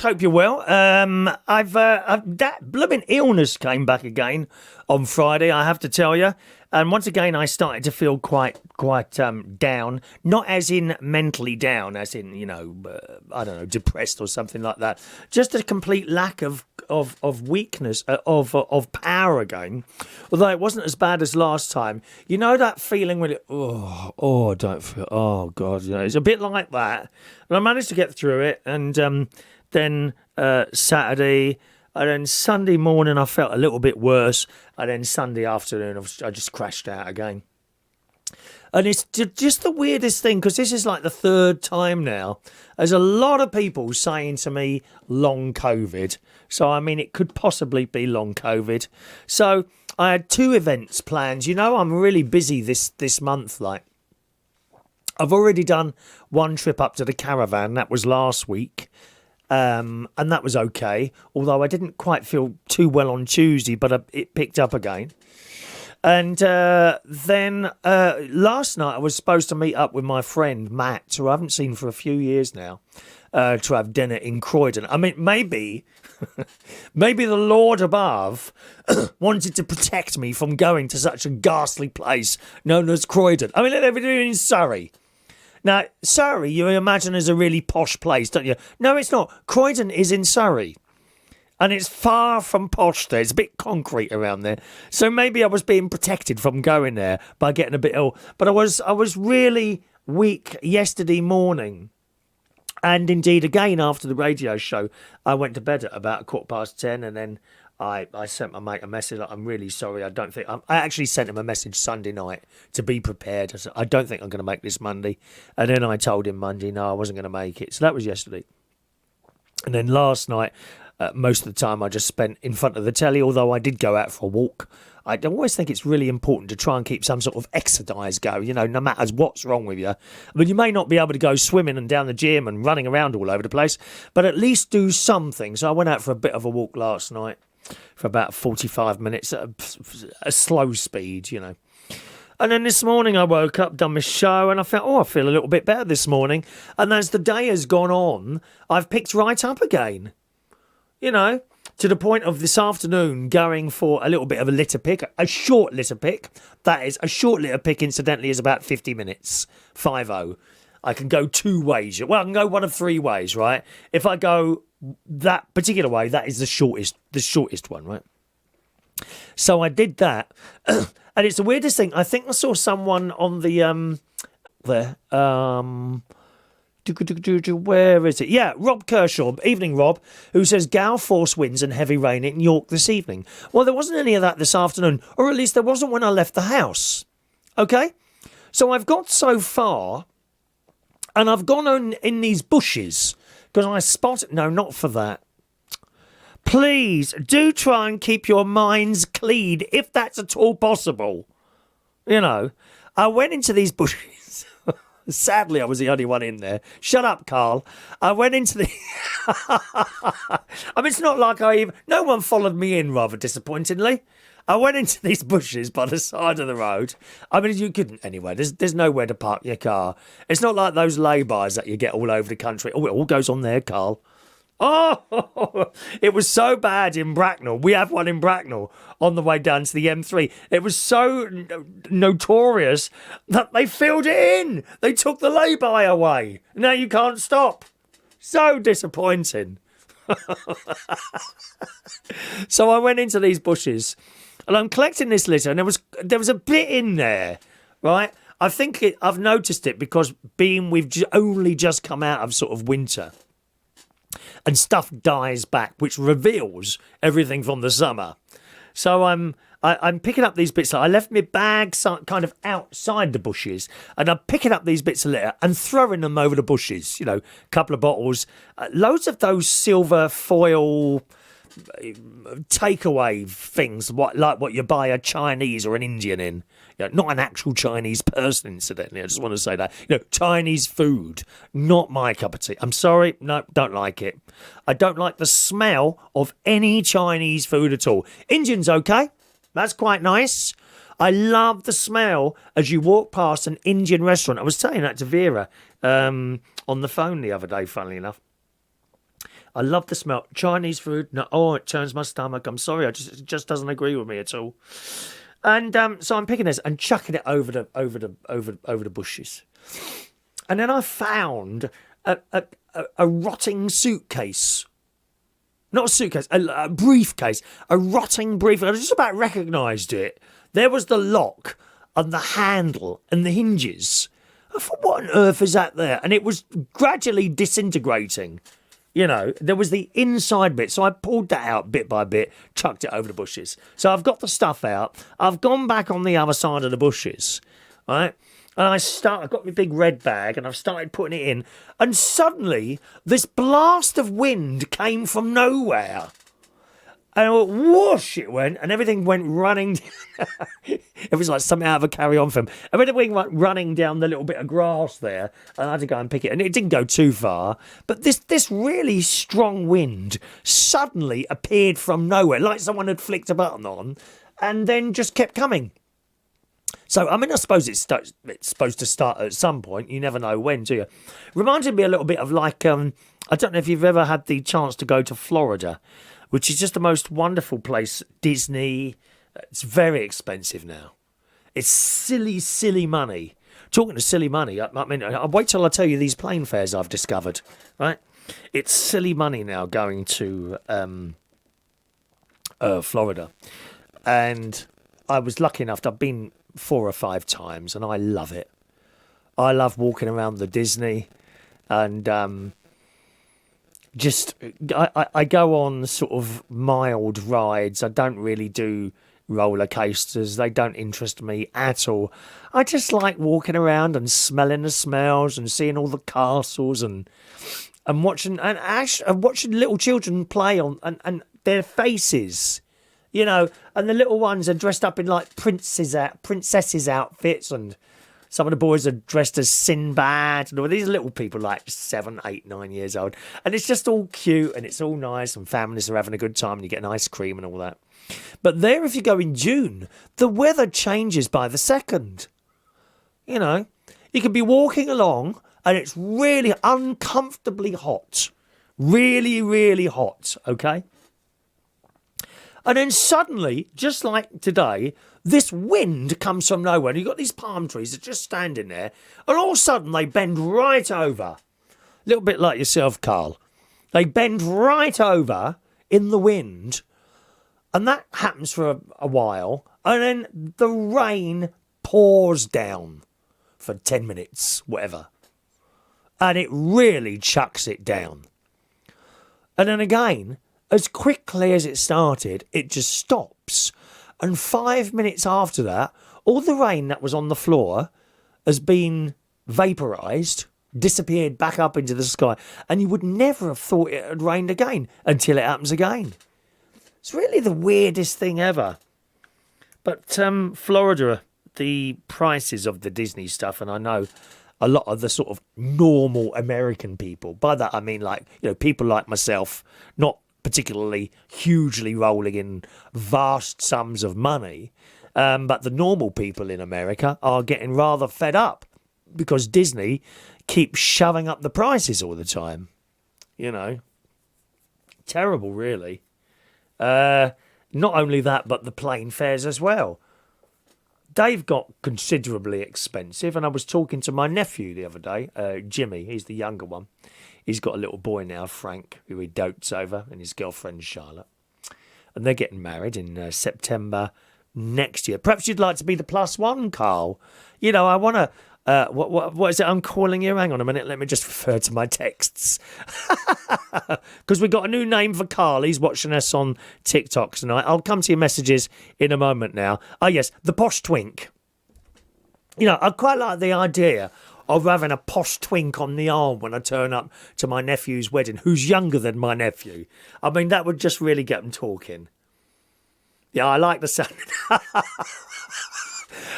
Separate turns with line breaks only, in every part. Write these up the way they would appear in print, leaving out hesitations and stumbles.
right, hope you're well. That blooming illness came back again on Friday, I have to tell you. And once again, I started to feel quite down. Not as in mentally down, as in, I don't know, depressed or something like that. Just a complete lack of weakness, of power again. Although it wasn't as bad as last time. You know that feeling when I don't feel, oh God, it's a bit like that. And I managed to get through it. And then Saturday, and then Sunday morning I felt a little bit worse. And then Sunday afternoon I just crashed out again. And it's just the weirdest thing, because this is like the third time now. There's a lot of people saying to me, long COVID. So, I mean, it could possibly be long COVID. So I had 2 events planned. I'm really busy this month, like. I've already done 1 trip up to the caravan. That was last week. And that was okay. Although I didn't quite feel too well on Tuesday, but it picked up again. And then last night I was supposed to meet up with my friend Matt, who I haven't seen for a few years now, to have dinner in Croydon. I mean, maybe the Lord above wanted to protect me from going to such a ghastly place known as Croydon. I mean, they're in Surrey. Now, Surrey, you imagine, is a really posh place, don't you? No, it's not. Croydon is in Surrey. And it's far from posh there. It's a bit concrete around there. So maybe I was being protected from going there by getting a bit ill. But I was really weak yesterday morning. And indeed, again, after the radio show, I went to bed at about 10:15. And then I sent my mate a message. Like, I'm really sorry. I actually sent him a message Sunday night to be prepared. I said, I don't think I'm going to make this Monday. And then I told him Monday, no, I wasn't going to make it. So that was yesterday. And then last night, most of the time I just spent in front of the telly, although I did go out for a walk. I always think it's really important to try and keep some sort of exercise going, no matter what's wrong with you. I mean, you may not be able to go swimming and down the gym and running around all over the place, but at least do something. So I went out for a bit of a walk last night for about 45 minutes at a slow speed, And then this morning I woke up, done my show, and I felt, I feel a little bit better this morning. And as the day has gone on, I've picked right up again. To the point of this afternoon going for a little bit of a litter pick, a short litter pick. That is, a short litter pick, incidentally, is about 50 minutes, 50. I can go 2 ways. Well, I can go one of 3 ways, right? If I go that particular way, that is the shortest one, right? So I did that. And it's the weirdest thing. I think I saw someone on the, where is it? Yeah, Rob Kershaw, evening Rob, who says gale force winds and heavy rain in York this evening. Well, there wasn't any of that this afternoon, or at least there wasn't when I left the house. Okay? So I've got so far, and I've gone on in these bushes, because I spotted... No, not for that. Please, do try and keep your minds clean, if that's at all possible. I went into these bushes... Sadly, I was the only one in there. Shut up, Carl. I went into the... I mean, it's not like no one followed me in, rather disappointingly. I went into these bushes by the side of the road. I mean, you couldn't... Anyway, there's nowhere to park your car. It's not like those lay-bys that you get all over the country. Oh, it all goes on there, Carl. Oh, it was so bad in Bracknell. We have one in Bracknell on the way down to the M3. It was so notorious that they filled it in. They took the lay-by away. Now you can't stop. So disappointing. So I went into these bushes and I'm collecting this litter, and there was a bit in there, right? I think I've noticed it because we've only just come out of sort of winter. And stuff dies back, which reveals everything from the summer. So I'm picking up these bits. I left my bag kind of outside the bushes, and I'm picking up these bits of litter and throwing them over the bushes. A couple of bottles, loads of those silver foil takeaway things, like what you buy a Chinese or an Indian in. Not an actual Chinese person, incidentally. I just want to say that. Chinese food, not my cup of tea. I'm sorry, no, don't like it. I don't like the smell of any Chinese food at all. Indian's okay. That's quite nice. I love the smell as you walk past an Indian restaurant. I was saying that to Vera on the phone the other day, funnily enough. I love the smell. Chinese food, no, oh, it turns my stomach. I'm sorry, it just doesn't agree with me at all. And so I'm picking this and chucking it over the bushes. And then I found a rotting suitcase. Not a suitcase, a briefcase. A rotting briefcase. I just about recognised it. There was the lock and the handle and the hinges. I thought, what on earth is that there? And it was gradually disintegrating. You know, there was the inside bit. So I pulled that out bit by bit, chucked it over the bushes. So I've got the stuff out. I've gone back on the other side of the bushes, right? And I've got my big red bag and I've started putting it in. And suddenly, this blast of wind came from nowhere. And whoosh, it went, and everything went running. It was like something out of a Carry-On film. Everything went running down the little bit of grass there, and I had to go and pick it. And it didn't go too far, but this really strong wind suddenly appeared from nowhere, like someone had flicked a button on, and then just kept coming. So, I mean, I suppose it's supposed to start at some point. You never know when, do you? Reminded me a little bit of like, I don't know if you've ever had the chance to go to Florida, which is just the most wonderful place. Disney, it's very expensive now. It's silly, silly money. Talking to silly money, I mean, I'll wait till I tell you these plane fares I've discovered, right? It's silly money now going to Florida. And I was lucky enough to have been 4 or 5 times, and I love it. I love walking around the Disney, and I go on sort of mild rides. I don't really do roller coasters. They don't interest me at all. I just like walking around and smelling the smells and seeing all the castles and watching little children play on and their faces, you know. And the little ones are dressed up in like princesses outfits, and some of the boys are dressed as Sinbad, and all these little people like 7, 8, 9 years old. And it's just all cute and it's all nice, and families are having a good time, and you get an ice cream and all that. But there, if you go in June, the weather changes by the second. You know, you could be walking along and it's really uncomfortably hot. Really, really hot, okay? And then suddenly, just like today, this wind comes from nowhere. And you've got these palm trees that are just standing there. And all of a sudden, they bend right over. A little bit like yourself, Carl. They bend right over in the wind. And that happens for a while. And then the rain pours down for 10 minutes, whatever. And it really chucks it down. And then again, as quickly as it started, it just stops. And 5 minutes after that, all the rain that was on the floor has been vaporised, disappeared back up into the sky. And you would never have thought it had rained again until it happens again. It's really the weirdest thing ever. But Florida, the prices of the Disney stuff, and I know a lot of the sort of normal American people, by that I mean like, you know, people like myself, not particularly hugely rolling in vast sums of money, but the normal people in America are getting rather fed up because Disney keeps shoving up the prices all the time. You know, terrible, really. Not only that, but the plane fares as well. They've got considerably expensive, and I was talking to my nephew the other day, Jimmy, he's the younger one. He's got a little boy now, Frank, who he dotes over, and his girlfriend, Charlotte. And they're getting married in September next year. Perhaps you'd like to be the plus one, Carl. You know, I want to... what is it I'm calling you? Hang on a minute, let me just refer to my texts. Because we've got a new name for Carl. He's watching us on TikTok tonight. I'll come to your messages in a moment now. Oh, yes, the Posh Twink. You know, I quite like the idea of having a posh twink on the arm when I turn up to my nephew's wedding, who's younger than my nephew. I mean, that would just really get them talking. Yeah, I like the sound.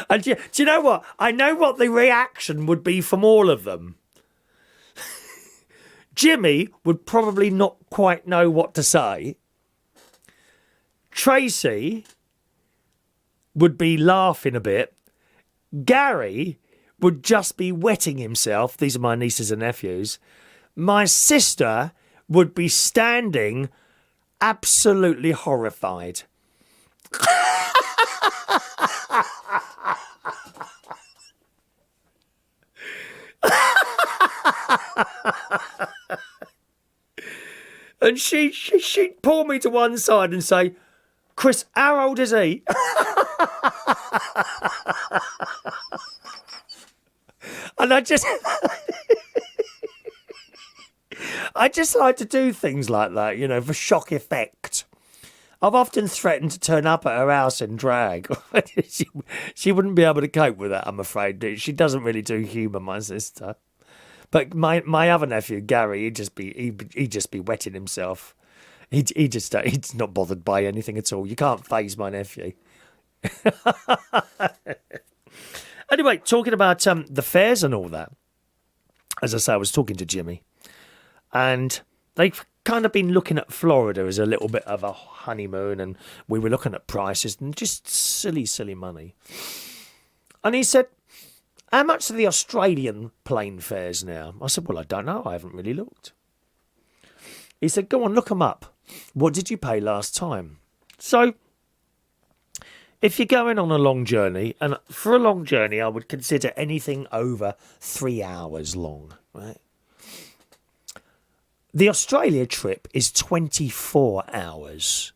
And do you know what? I know what the reaction would be from all of them. Jimmy would probably not quite know what to say. Tracy would be laughing a bit. Gary would just be wetting himself. These are my nieces and nephews. My sister would be standing absolutely horrified. And she'd pull me to one side and say, Chris, how old is he? And I just like to do things like that, you know, for shock effect. I've often threatened to turn up at her house in drag. She wouldn't be able to cope with that, I'm afraid. She doesn't really do humour, my sister. But my other nephew, Gary, he'd just be wetting himself. He's not bothered by anything at all. You can't faze my nephew. Anyway, talking about the fairs and all that. As I say, I was talking to Jimmy, and they've kind of been looking at Florida as a little bit of a honeymoon, and we were looking at prices and just silly money. And he said, how much are the Australian plane fares now? I said, well, I don't know. I haven't really looked. He said, go on, look them up. What did you pay last time? So, if you're going on a long journey, and for a long journey, I would consider anything over 3 hours long, right? The Australia trip is 24 hours.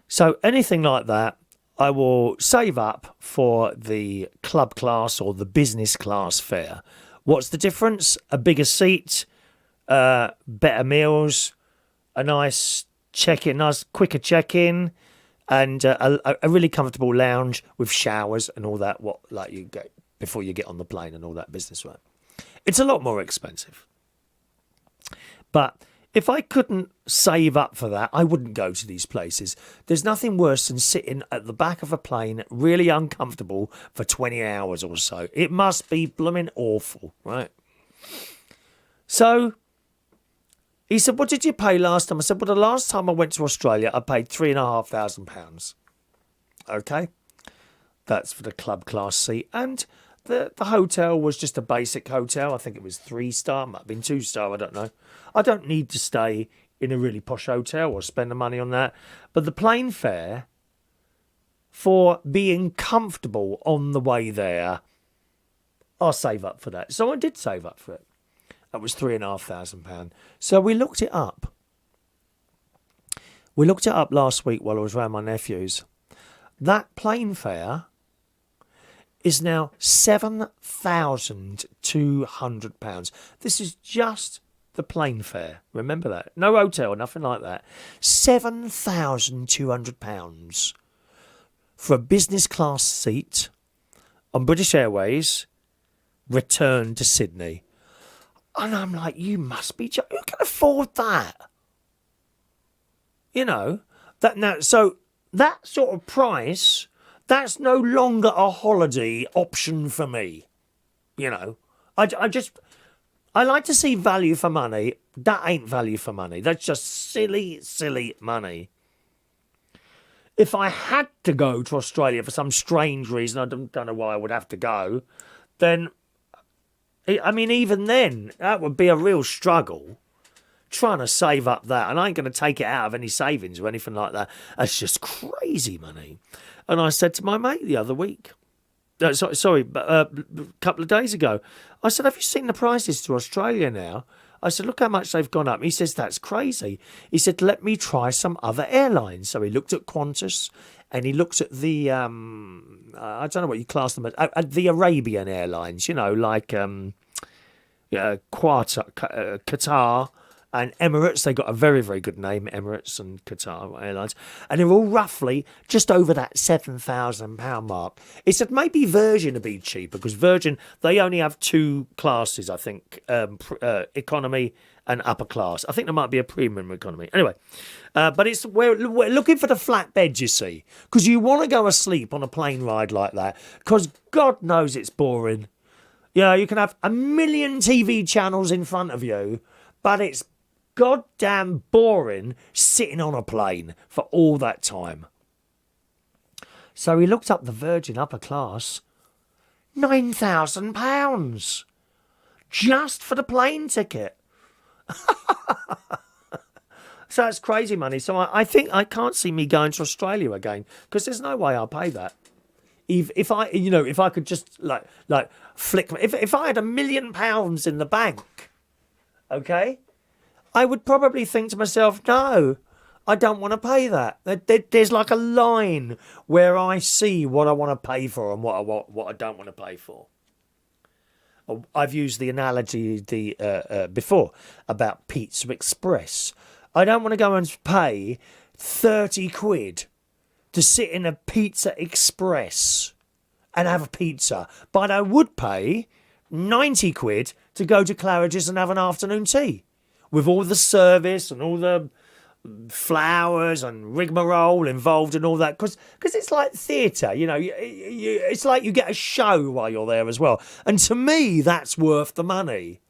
So anything like that, I will save up for the club class or the business class fare. What's the difference? A bigger seat, better meals, a nice check-in, nice quicker check-in, and a really comfortable lounge with showers and all that, what like you get before you get on the plane and all that business, right? It's a lot more expensive. But if I couldn't save up for that, I wouldn't go to these places. There's nothing worse than sitting at the back of a plane, really uncomfortable for 20 hours or so. It must be blooming awful, right? So he said, what did you pay last time? I said, well, the last time I went to Australia, I paid £3,500. Okay. That's for the club class seat. And the hotel was just a basic hotel. I think it was 3-star, might have been 2-star, I don't know. I don't need to stay in a really posh hotel or spend the money on that. But the plane fare for being comfortable on the way there, I'll save up for that. So I did save up for it. That was £3,500. So we looked it up. We looked it up last week while I was around my nephew's. That plane fare is now £7,200. This is just the plane fare. Remember that. No hotel, nothing like that. £7,200 for a business class seat on British Airways, return to Sydney. And I'm like, you must be joking. Who can afford that? You know, that now. So that sort of price, that's no longer a holiday option for me. You know, I like to see value for money. That ain't value for money. That's just silly money. If I had to go to Australia for some strange reason, I don't know why I would have to go, then, I mean, even then, that would be a real struggle, trying to save up that. And I ain't going to take it out of any savings or anything like that. That's just crazy money. And I said to my mate the other week, a couple of days ago, I said, have you seen the prices to Australia now? I said, look how much they've gone up. He says, that's crazy. He said, let me try some other airlines. So he looked at Qantas and he looked at the, I don't know what you class them as, the Arabian Airlines, you know, like Qatar and Emirates. They got a very, very good name, Emirates and Qatar Airlines. And they're all roughly just over that £7,000 mark. He said maybe Virgin would be cheaper because Virgin, they only have 2 classes, I think, economy and upper class. I think there might be a premium economy. Anyway, but we're looking for the flat bed, you see, because you want to go asleep on a plane ride like that because God knows it's boring. You know, you can have a million TV channels in front of you, but it's goddamn boring sitting on a plane for all that time. So he looked up the Virgin upper class, £9,000 just for the plane ticket. So that's crazy money. So I think I can't see me going to Australia again because there's no way I'll pay that. If I could just like flick, if I had £1 million in the bank, okay, I would probably think to myself, no, I don't want to pay that. There's like a line where I see what I want to pay for and what I don't want to pay for. I've used the analogy before about Pizza Express. I don't want to go and pay 30 quid to sit in a Pizza Express and have a pizza, but I would pay 90 quid to go to Claridge's and have an afternoon tea with all the service and all the flowers and rigmarole involved and all that, because it's like theatre, it's like you get a show while you're there as well, and to me that's worth the money.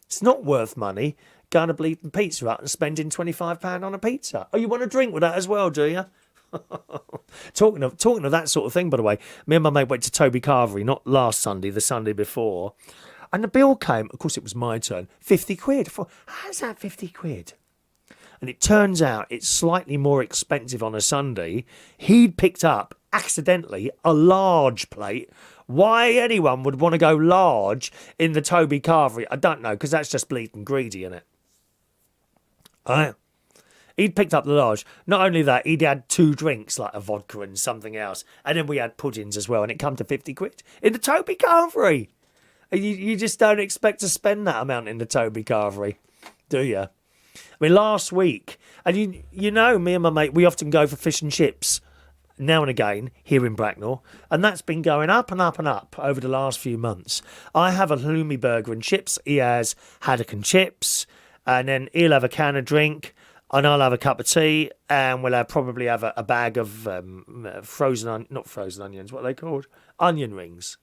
It's not worth money going to Bleeding Pizza Hut and spending £25 on a pizza. Oh, you want a drink with that as well, do you? Talking of that sort of thing, by the way, me and my mate went to Toby Carvery, not last Sunday, the Sunday before, and the bill came, of course it was my turn, 50 quid. I thought, how's that 50 quid? And it turns out it's slightly more expensive on a Sunday. He'd picked up, accidentally, a large plate. Why anyone would want to go large in the Toby Carvery, I don't know, because that's just bleeding greedy, isn't it? He'd picked up the large. Not only that, he'd had 2 drinks, like a vodka and something else. And then we had puddings as well, and it come to 50 quid in the Toby Carvery. You just don't expect to spend that amount in the Toby Carvery, do you? I mean, last week, and you know, me and my mate, we often go for fish and chips now and again here in Bracknell, and that's been going up and up and up over the last few months. I have a halloumi burger and chips, he has haddock and chips, and then he'll have a can of drink, and I'll have a cup of tea, and we'll probably have a bag of not frozen onions, what are they called? Onion rings.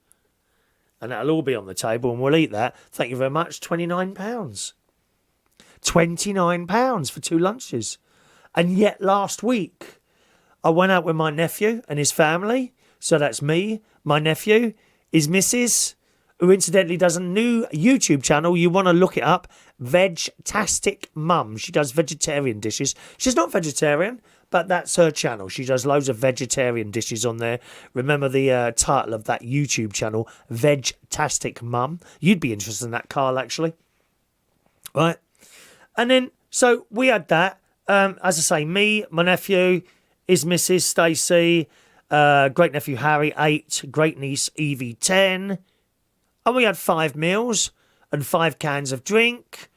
And that'll all be on the table, and we'll eat that. Thank you very much, £29. £29 for 2 lunches. And yet last week, I went out with my nephew and his family. So that's me, my nephew, his missus, who incidentally does a new YouTube channel. You want to look it up. Vegtastic Mum. She does vegetarian dishes. She's not vegetarian, but that's her channel. She does loads of vegetarian dishes on there. Remember the title of that YouTube channel, Vegtastic Mum. You'd be interested in that, Carl, actually. Right? And then, so we had that. As I say, me, my nephew, his missus, Stacey, great nephew, Harry, 8, great niece, Evie, 10. And we had 5 meals and 5 cans of drink.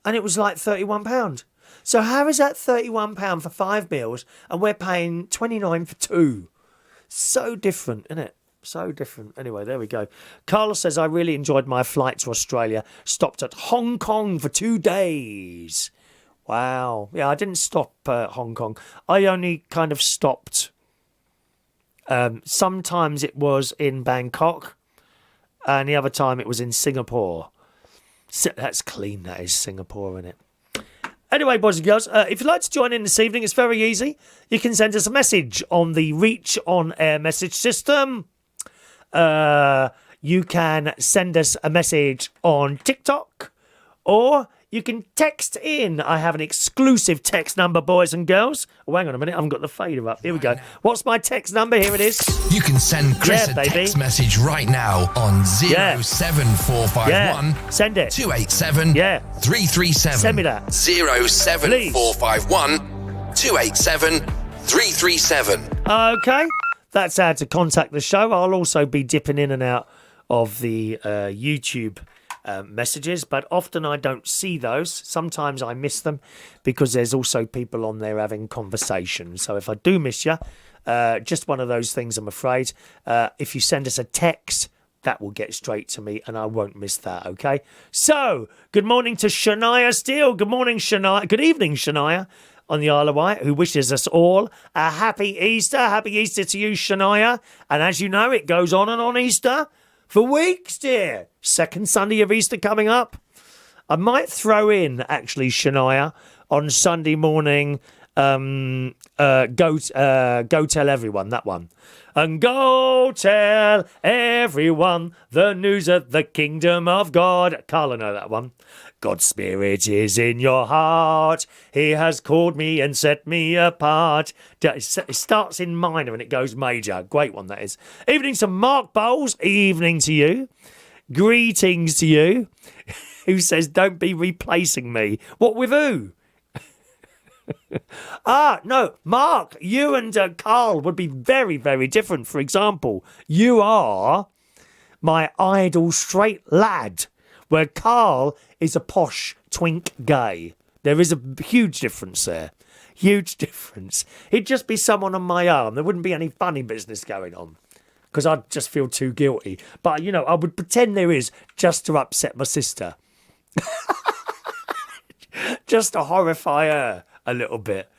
And it was like £31. So how is that £31 for 5 meals and we're paying £29 for 2? So different, isn't it? So different. Anyway, there we go. Carlos says, I really enjoyed my flight to Australia. Stopped at Hong Kong for 2 days. Wow. Yeah, I didn't stop Hong Kong. I only kind of stopped. Sometimes it was in Bangkok. And the other time it was in Singapore. That's clean, that is, Singapore, isn't it? Anyway, boys and girls, if you'd like to join in this evening, it's very easy. You can send us a message on the Reach On Air message system. You can send us a message on TikTok, or you can text in. I have an exclusive text number, boys and girls. Oh, hang on a minute, I haven't got the fader up. Here we go. What's my text number? Here it is.
You can send Chris a text message right now on 07451
Send it.
287 337.
Send me that.
07451 287 337.
Okay. That's how to contact the show. I'll also be dipping in and out of the YouTube messages, but often I don't see those. Sometimes I miss them because there's also people on there having conversations. So if I do miss you, just one of those things, I'm afraid. If you send us a text, that will get straight to me and I won't miss that, okay? So, good morning to Shania Steele. Good morning, Shania. Good evening, Shania, on the Isle of Wight, who wishes us all a happy Easter. Happy Easter to you, Shania. And as you know, it goes on and on Easter for weeks, dear. Second Sunday of Easter coming up. I might throw in, actually, Shania, on Sunday morning, Go tell everyone, that one. And go tell everyone the news of the kingdom of God. Carl, I know that one. God's spirit is in your heart. He has called me and set me apart. It starts in minor and it goes major. Great one, that is. Evening to Mark Bowles. Evening to you. Greetings to you. Who says, don't be replacing me. What, with who? No, Mark, you and Carl would be very, very different. For example, you are my idle straight lad, where Carl is a posh twink gay. There is a huge difference there. Huge difference. He'd just be someone on my arm. There wouldn't be any funny business going on, because I'd just feel too guilty. But, I would pretend there is, just to upset my sister. Just to horrify her a little bit.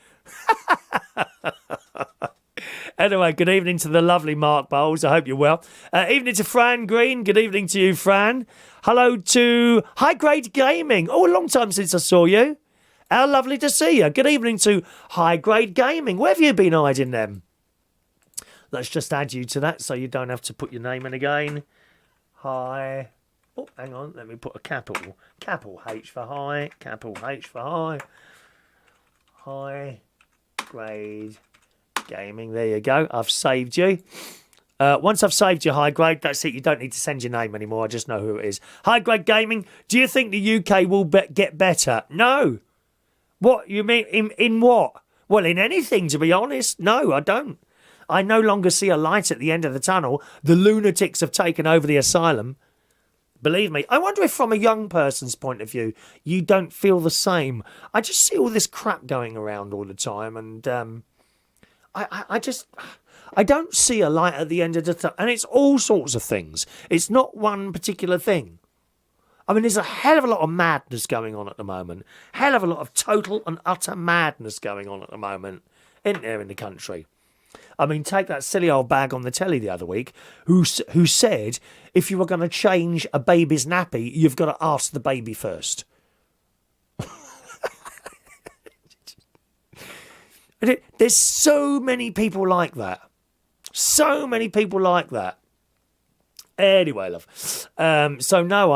Anyway, good evening to the lovely Mark Bowles. I hope you're well. Evening to Fran Green. Good evening to you, Fran. Hello to High Grade Gaming. Oh, a long time since I saw you. How lovely to see you. Good evening to High Grade Gaming. Where have you been hiding them? Let's just add you to that so you don't have to put your name in again. Hi. Oh, hang on. Let me put a capital. Capital H for high. Capital H for high. High Grade Gaming. There you go. I've saved you. Once I've saved you, High Grade, that's it. You don't need to send your name anymore. I just know who it is. High Grade Gaming. Do you think the UK will get better? No. What? You mean in what? Well, in anything, to be honest. No, I don't. I no longer see a light at the end of the tunnel. The lunatics have taken over the asylum. Believe me, I wonder if from a young person's point of view, you don't feel the same. I just see all this crap going around all the time, and I don't see a light at the end of the tunnel. And it's all sorts of things. It's not one particular thing. I mean, there's a hell of a lot of madness going on at the moment. Hell of a lot of total and utter madness going on at the moment, isn't there, in the country? I mean, take that silly old bag on the telly the other week who said if you were going to change a baby's nappy, you've got to ask the baby first. There's so many people like that. So many people like that. Anyway, love. So no,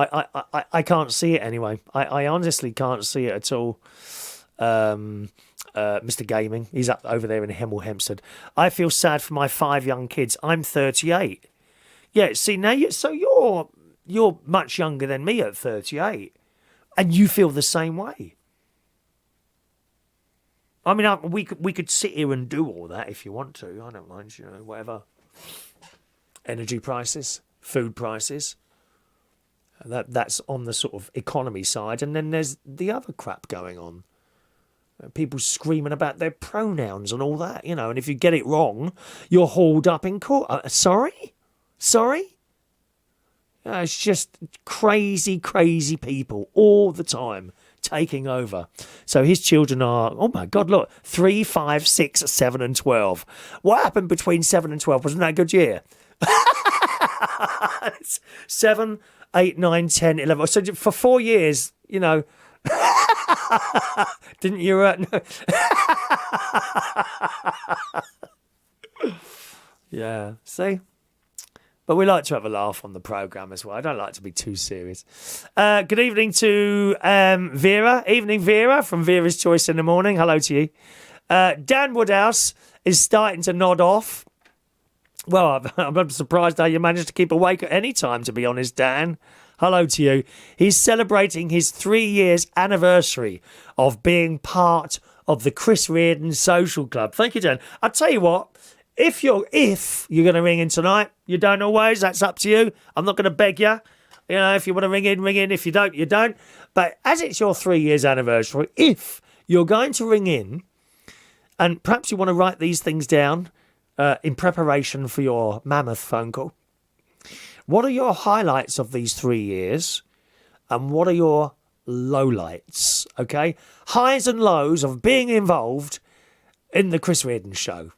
I can't see it anyway. I honestly can't see it at all. Mr. Gaming, he's up over there in Hemel Hempstead. I feel sad for my 5 young kids. I'm 38. Yeah, see now, you're much younger than me at 38, and you feel the same way. I mean, we could sit here and do all that if you want to. I don't mind, whatever. Energy prices, food prices. That's on the sort of economy side, and then there's the other crap going on. People screaming about their pronouns and all that, and if you get it wrong, you're hauled up in court. Sorry? It's just crazy, crazy people all the time taking over. So his children are, oh my God, look, 3, 5, 6, 7 and 12. What happened between 7 and 12? Wasn't that a good year? 7, 8, 9, 10, 11. So for 4 years, didn't you? No. Yeah, see? But we like to have a laugh on the programme as well. I don't like to be too serious. Good evening to Vera. Evening, Vera, from Vera's Choice in the Morning. Hello to you. Dan Woodhouse is starting to nod off. Well, I'm surprised how you managed to keep awake at any time, to be honest, Dan. Hello to you. He's celebrating his 3 years anniversary of being part of the Chris Reardon Social Club. Thank you, Dan. I'll tell you what, if you're going to ring in tonight, you don't always. That's up to you. I'm not going to beg you. If you want to ring in, ring in. If you don't, you don't. But as it's your 3 years anniversary, if you're going to ring in, and perhaps you want to write these things down in preparation for your mammoth phone call. What are your highlights of these 3 years? And what are your lowlights? Okay? Highs and lows of being involved in the Chris Reardon show.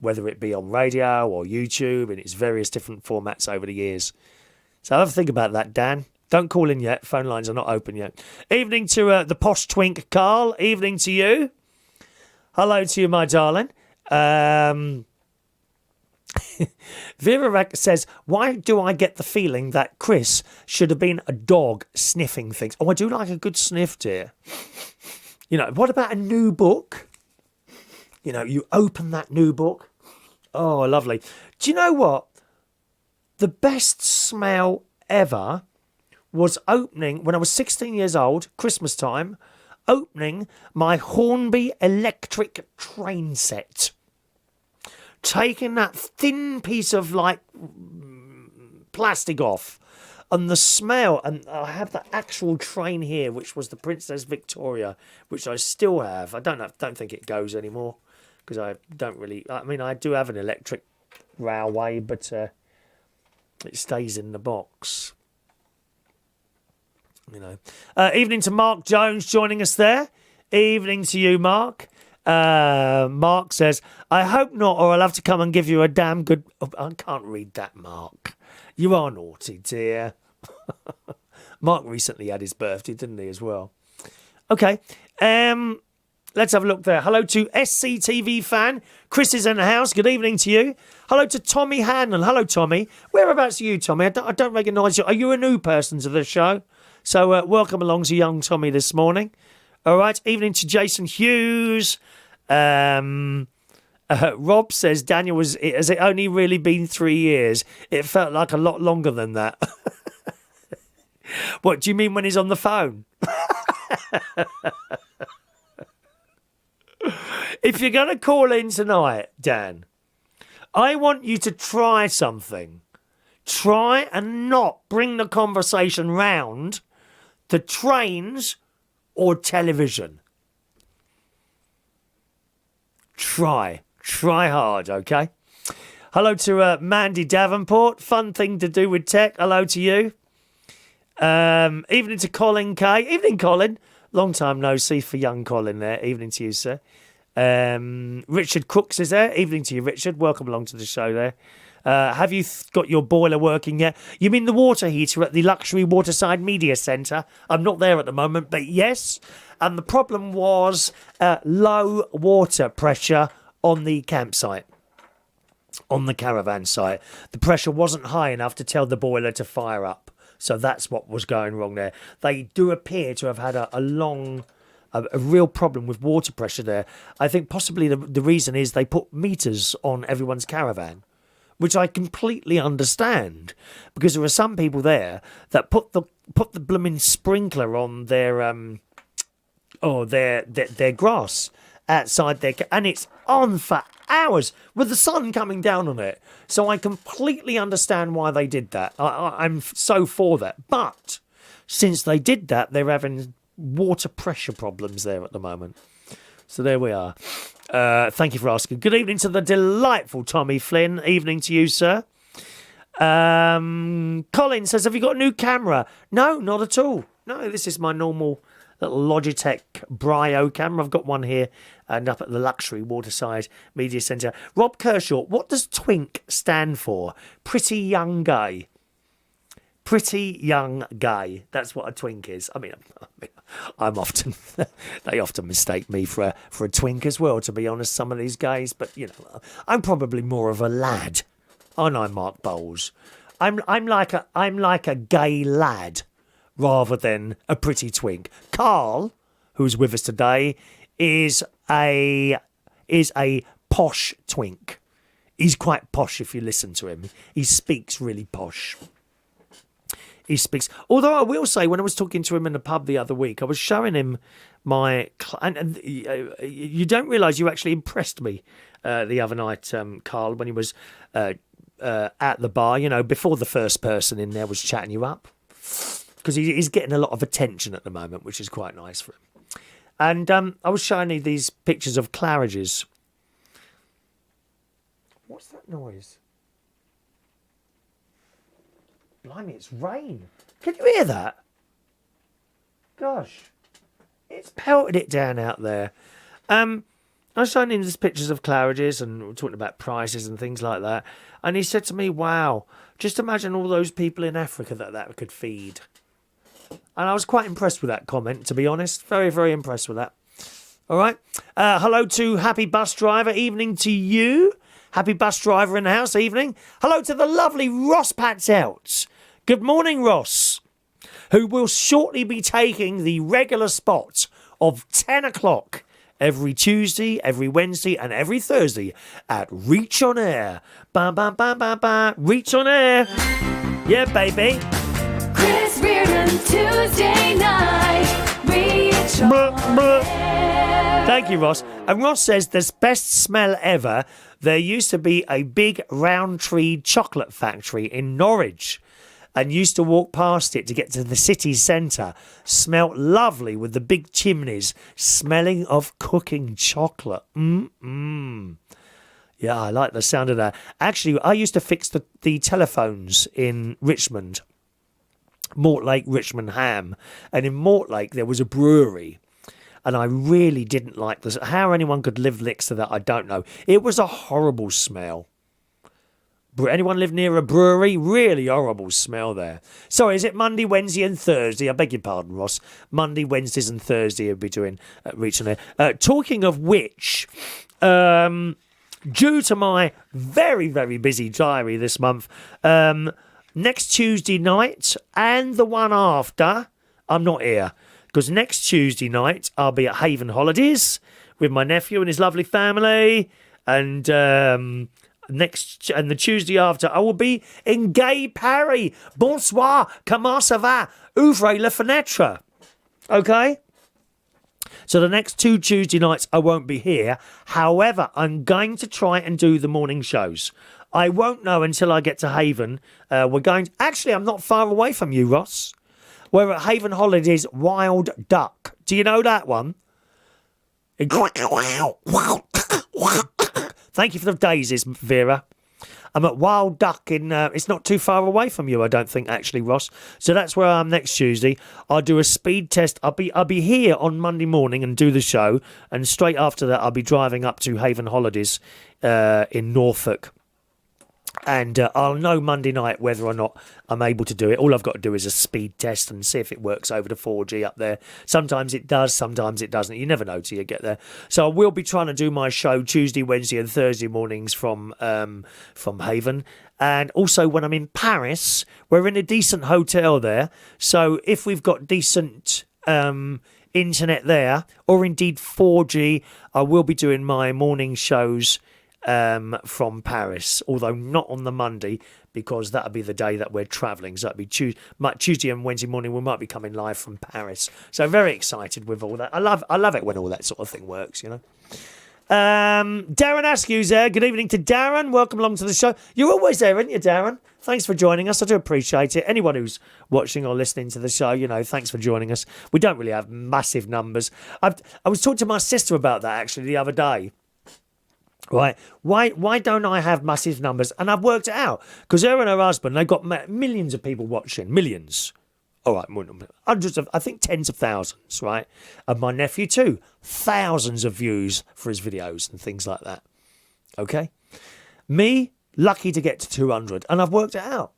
Whether it be on radio or YouTube in its various different formats over the years. So have a think about that, Dan. Don't call in yet. Phone lines are not open yet. Evening to the Posh Twink, Carl. Evening to you. Hello to you, my darling. Vera says, why do I get the feeling that Chris should have been a dog sniffing things? Oh, I do like a good sniff, dear. You know, what about a new book? You know, you open that new book. Oh, lovely. Do you know what? The best smell ever was opening, when I was 16 years old, Christmas time, opening my Hornby electric train set. Taking that thin piece of, like, plastic off. And the smell, and I have the actual train here, which was the Princess Victoria, which I still have. I don't think it goes anymore, because I don't really, I mean, I do have an electric railway, but it stays in the box. You know. Evening to Mark Jones joining us there. Evening to you, Mark. Mark says, I hope not, or I'll have to come and give you a damn good... Oh, I can't read that, Mark. You are naughty, dear. Mark recently had his birthday, didn't he, as well? Okay. Let's have a look there. Hello to SCTV fan. Chris is in the house. Good evening to you. Hello to Tommy Hanlon. Hello, Tommy. Whereabouts are you, Tommy? I don't recognise you. Are you a new person to the show? So welcome along to young Tommy this morning. All right. Evening to Jason Hughes. Rob says, Daniel, has it only really been 3 years? It felt like a lot longer than that. What do you mean when he's on the phone? If you're going to call in tonight, Dan, I want you to try something. Try and not bring the conversation round to trains or television. Try hard, okay? Hello to Mandy Davenport. Fun thing to do with tech. Hello to you. Evening to Colin K. Evening, Colin. Long time no see for young Colin there. Evening to you, sir. Richard Crooks is there. Evening to you, Richard. Welcome along to the show there. Have you got your boiler working yet? You mean the water heater at the Luxury Waterside Media Centre? I'm not there at the moment, but yes. And the problem was low water pressure on the campsite, on the caravan site. The pressure wasn't high enough to tell the boiler to fire up. So that's what was going wrong there. They do appear to have had a real problem with water pressure there. I think possibly the reason is they put meters on everyone's caravan, which I completely understand, because there are some people there that put the blooming sprinkler on their grass outside their, and it's on for hours with the sun coming down on it. So I completely understand why they did that. I'm so for that. But since they did that, they're having water pressure problems there at the moment. So there we are. Thank you for asking. Good evening to the delightful Tommy Flynn. Evening to you, sir. Colin says, have you got a new camera? No, not at all. No, this is my normal little Logitech Brio camera. I've got one here and up at the Luxury Waterside Media Centre. Rob Kershaw, what does Twink stand for? Pretty young gay. Pretty young gay. That's what a twink is. I mean, I'm often, they often mistake me for a twink as well, to be honest, some of these gays. But, you know, I'm probably more of a lad. Aren't I, Mark Bowles? I'm like a gay lad rather than a pretty twink. Carl, who's with us today, is a posh twink. He's quite posh if you listen to him. He speaks really posh. He speaks. Although I will say, when I was talking to him in the pub the other week, I was showing him my... And you don't realise you actually impressed me the other night, Carl, when he was at the bar, you know, before the first person in there was chatting you up. Because he's getting a lot of attention at the moment, which is quite nice for him. And I was showing you these pictures of Claridge's. What's that noise? Blimey, it's rain. Can you hear that? Gosh, it's pelted it down out there. I was showing him these pictures of Claridge's and we're talking about prices and things like that. And he said to me, wow, just imagine all those people in Africa that could feed. And I was quite impressed with that comment, to be honest. Very, very impressed with that. All right. Hello to Happy Bus Driver. Evening to you. Happy Bus Driver in the house. Evening. Hello to the lovely Ross Patzelt. Good morning, Ross, who will shortly be taking the regular spot of 10 o'clock every Tuesday, every Wednesday, and every Thursday at Reach on Air. Ba ba ba ba ba. Reach on Air. Yeah, baby.
Chris Reardon, Tuesday night. Reach on Air.
Thank you, Ross. And Ross says the best smell ever. There used to be a big round-tree chocolate factory in Norwich, and used to walk past it to get to the city centre. Smelt lovely with the big chimneys, smelling of cooking chocolate. Yeah, I like the sound of that. Actually, I used to fix the telephones in Richmond, Mortlake, Richmond Ham. And in Mortlake, there was a brewery. And I really didn't like this. How anyone could live next to that, I don't know. It was a horrible smell. Anyone live near a brewery? Really horrible smell there. Sorry, is it Monday, Wednesday and Thursday? I beg your pardon, Ross. Monday, Wednesdays and Thursday I'll be doing Reach on Air. Talking of which, due to my very, very busy diary this month, next Tuesday night and the one after, I'm not here. Because next Tuesday night, I'll be at Haven Holidays with my nephew and his lovely family. And the Tuesday after, I will be in Gay Paris. Bonsoir, comment ça va? Ouvrez la fenêtre. Okay? So the next 2 Tuesday nights, I won't be here. However, I'm going to try and do the morning shows. I won't know until I get to Haven. Actually, I'm not far away from you, Ross. We're at Haven Holidays Wild Duck. Do you know that one? Thank you for the daisies, Vera. I'm at Wild Duck in... it's not too far away from you, I don't think, actually, Ross. So that's where I am next Tuesday. I'll do a speed test. I'll be here on Monday morning and do the show. And straight after that, I'll be driving up to Haven Holidays in Norfolk. And I'll know Monday night whether or not I'm able to do it. All I've got to do is a speed test and see if it works over the 4G up there. Sometimes it does, sometimes it doesn't. You never know till you get there. So I will be trying to do my show Tuesday, Wednesday and Thursday mornings from Haven. And also when I'm in Paris, we're in a decent hotel there. So if we've got decent internet there, or indeed 4G, I will be doing my morning shows from Paris, although not on the Monday because that'll be the day that we're travelling. So that'll be Tuesday and Wednesday morning. We might be coming live from Paris. So very excited with all that. I love it when all that sort of thing works, you know. Darren Askew's there. Good evening to Darren. Welcome along to the show. You're always there, aren't you, Darren? Thanks for joining us. I do appreciate it. Anyone who's watching or listening to the show, you know, thanks for joining us. We don't really have massive numbers. I was talking to my sister about that actually the other day. Right, why don't I have massive numbers? And I've worked it out because her and her husband, they've got millions of people watching, millions. All right, hundreds of, I think tens of thousands, right? And my nephew too, thousands of views for his videos and things like that. Okay, me lucky to get to 200, and I've worked it out.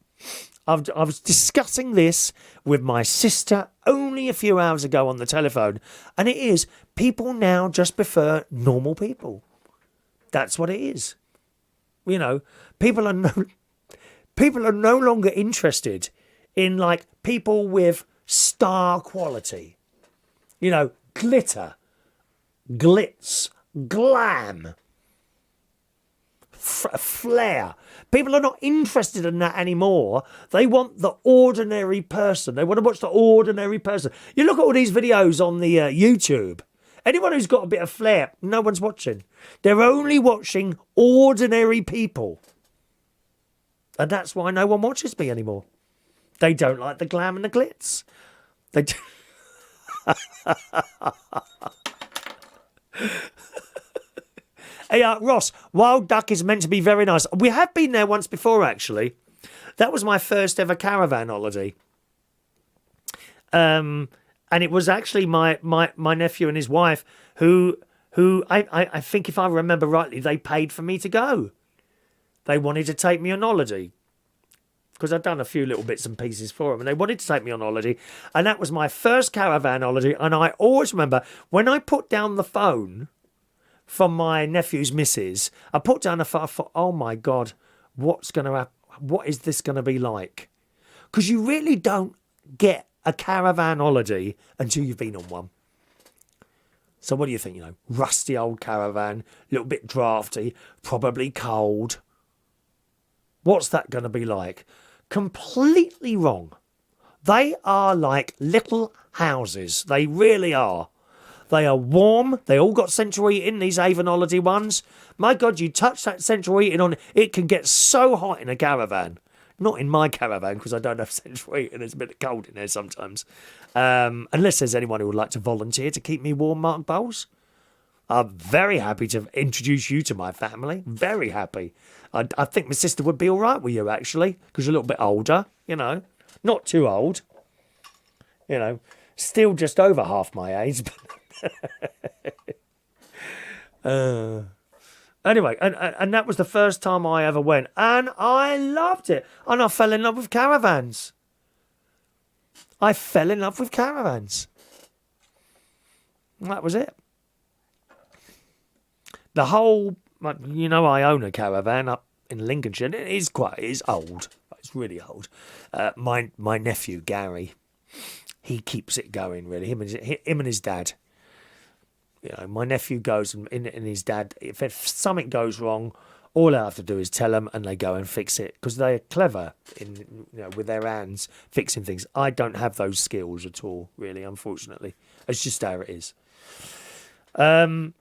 I was discussing this with my sister only a few hours ago on the telephone, and it is people now just prefer normal people. That's what it is. You know, people are no longer interested in like people with star quality. You know, glitter, glitz, glam, flair. People are not interested in that anymore. They want the ordinary person. They want to watch the ordinary person. You look at all these videos on the YouTube. Anyone who's got a bit of flair, no one's watching. They're only watching ordinary people. And that's why no one watches me anymore. They don't like the glam and the glitz. They do. Hey, Ross, Wild Duck is meant to be very nice. We have been there once before, actually. That was my first ever caravan holiday. And it was actually my nephew and his wife who I think, if I remember rightly, they paid for me to go. They wanted to take me on holiday. because I'd done a few little bits and pieces for them, and they wanted to take me on holiday, and that was my first caravan holiday. And I always remember when I put down the phone from my nephew's missus, I put down the phone. I thought, oh my God, what's going to happen? What is this going to be like? Because you really don't get a caravan holiday until you've been on one. So what do you think? You know, rusty old caravan, a little bit drafty, probably cold. What's that going to be like? Completely wrong. They are like little houses. They really are. They are warm. They all got central heating, these Avon holiday ones. My God, you touch that central heating on, it can get so hot in a caravan. Not in my caravan, because I don't have central heating. It's a bit cold in there sometimes. Unless there's anyone who would like to volunteer to keep me warm, Mark Bowles. I'm very happy to introduce you to my family. Very happy. I think my sister would be all right with you, actually, because you're a little bit older, you know. Not too old. You know, still just over half my age. Anyway, and that was the first time I ever went, and I loved it. And I fell in love with caravans. I fell in love with caravans. And that was it. The whole, you know, I own a caravan up in Lincolnshire. It is old. It's really old. My nephew Gary, he keeps it going really. Him and his dad. You know, my nephew goes and his dad, if something goes wrong, all I have to do is tell them and they go and fix it because they're clever with their hands fixing things. I don't have those skills at all, really, unfortunately. It's just how it is. And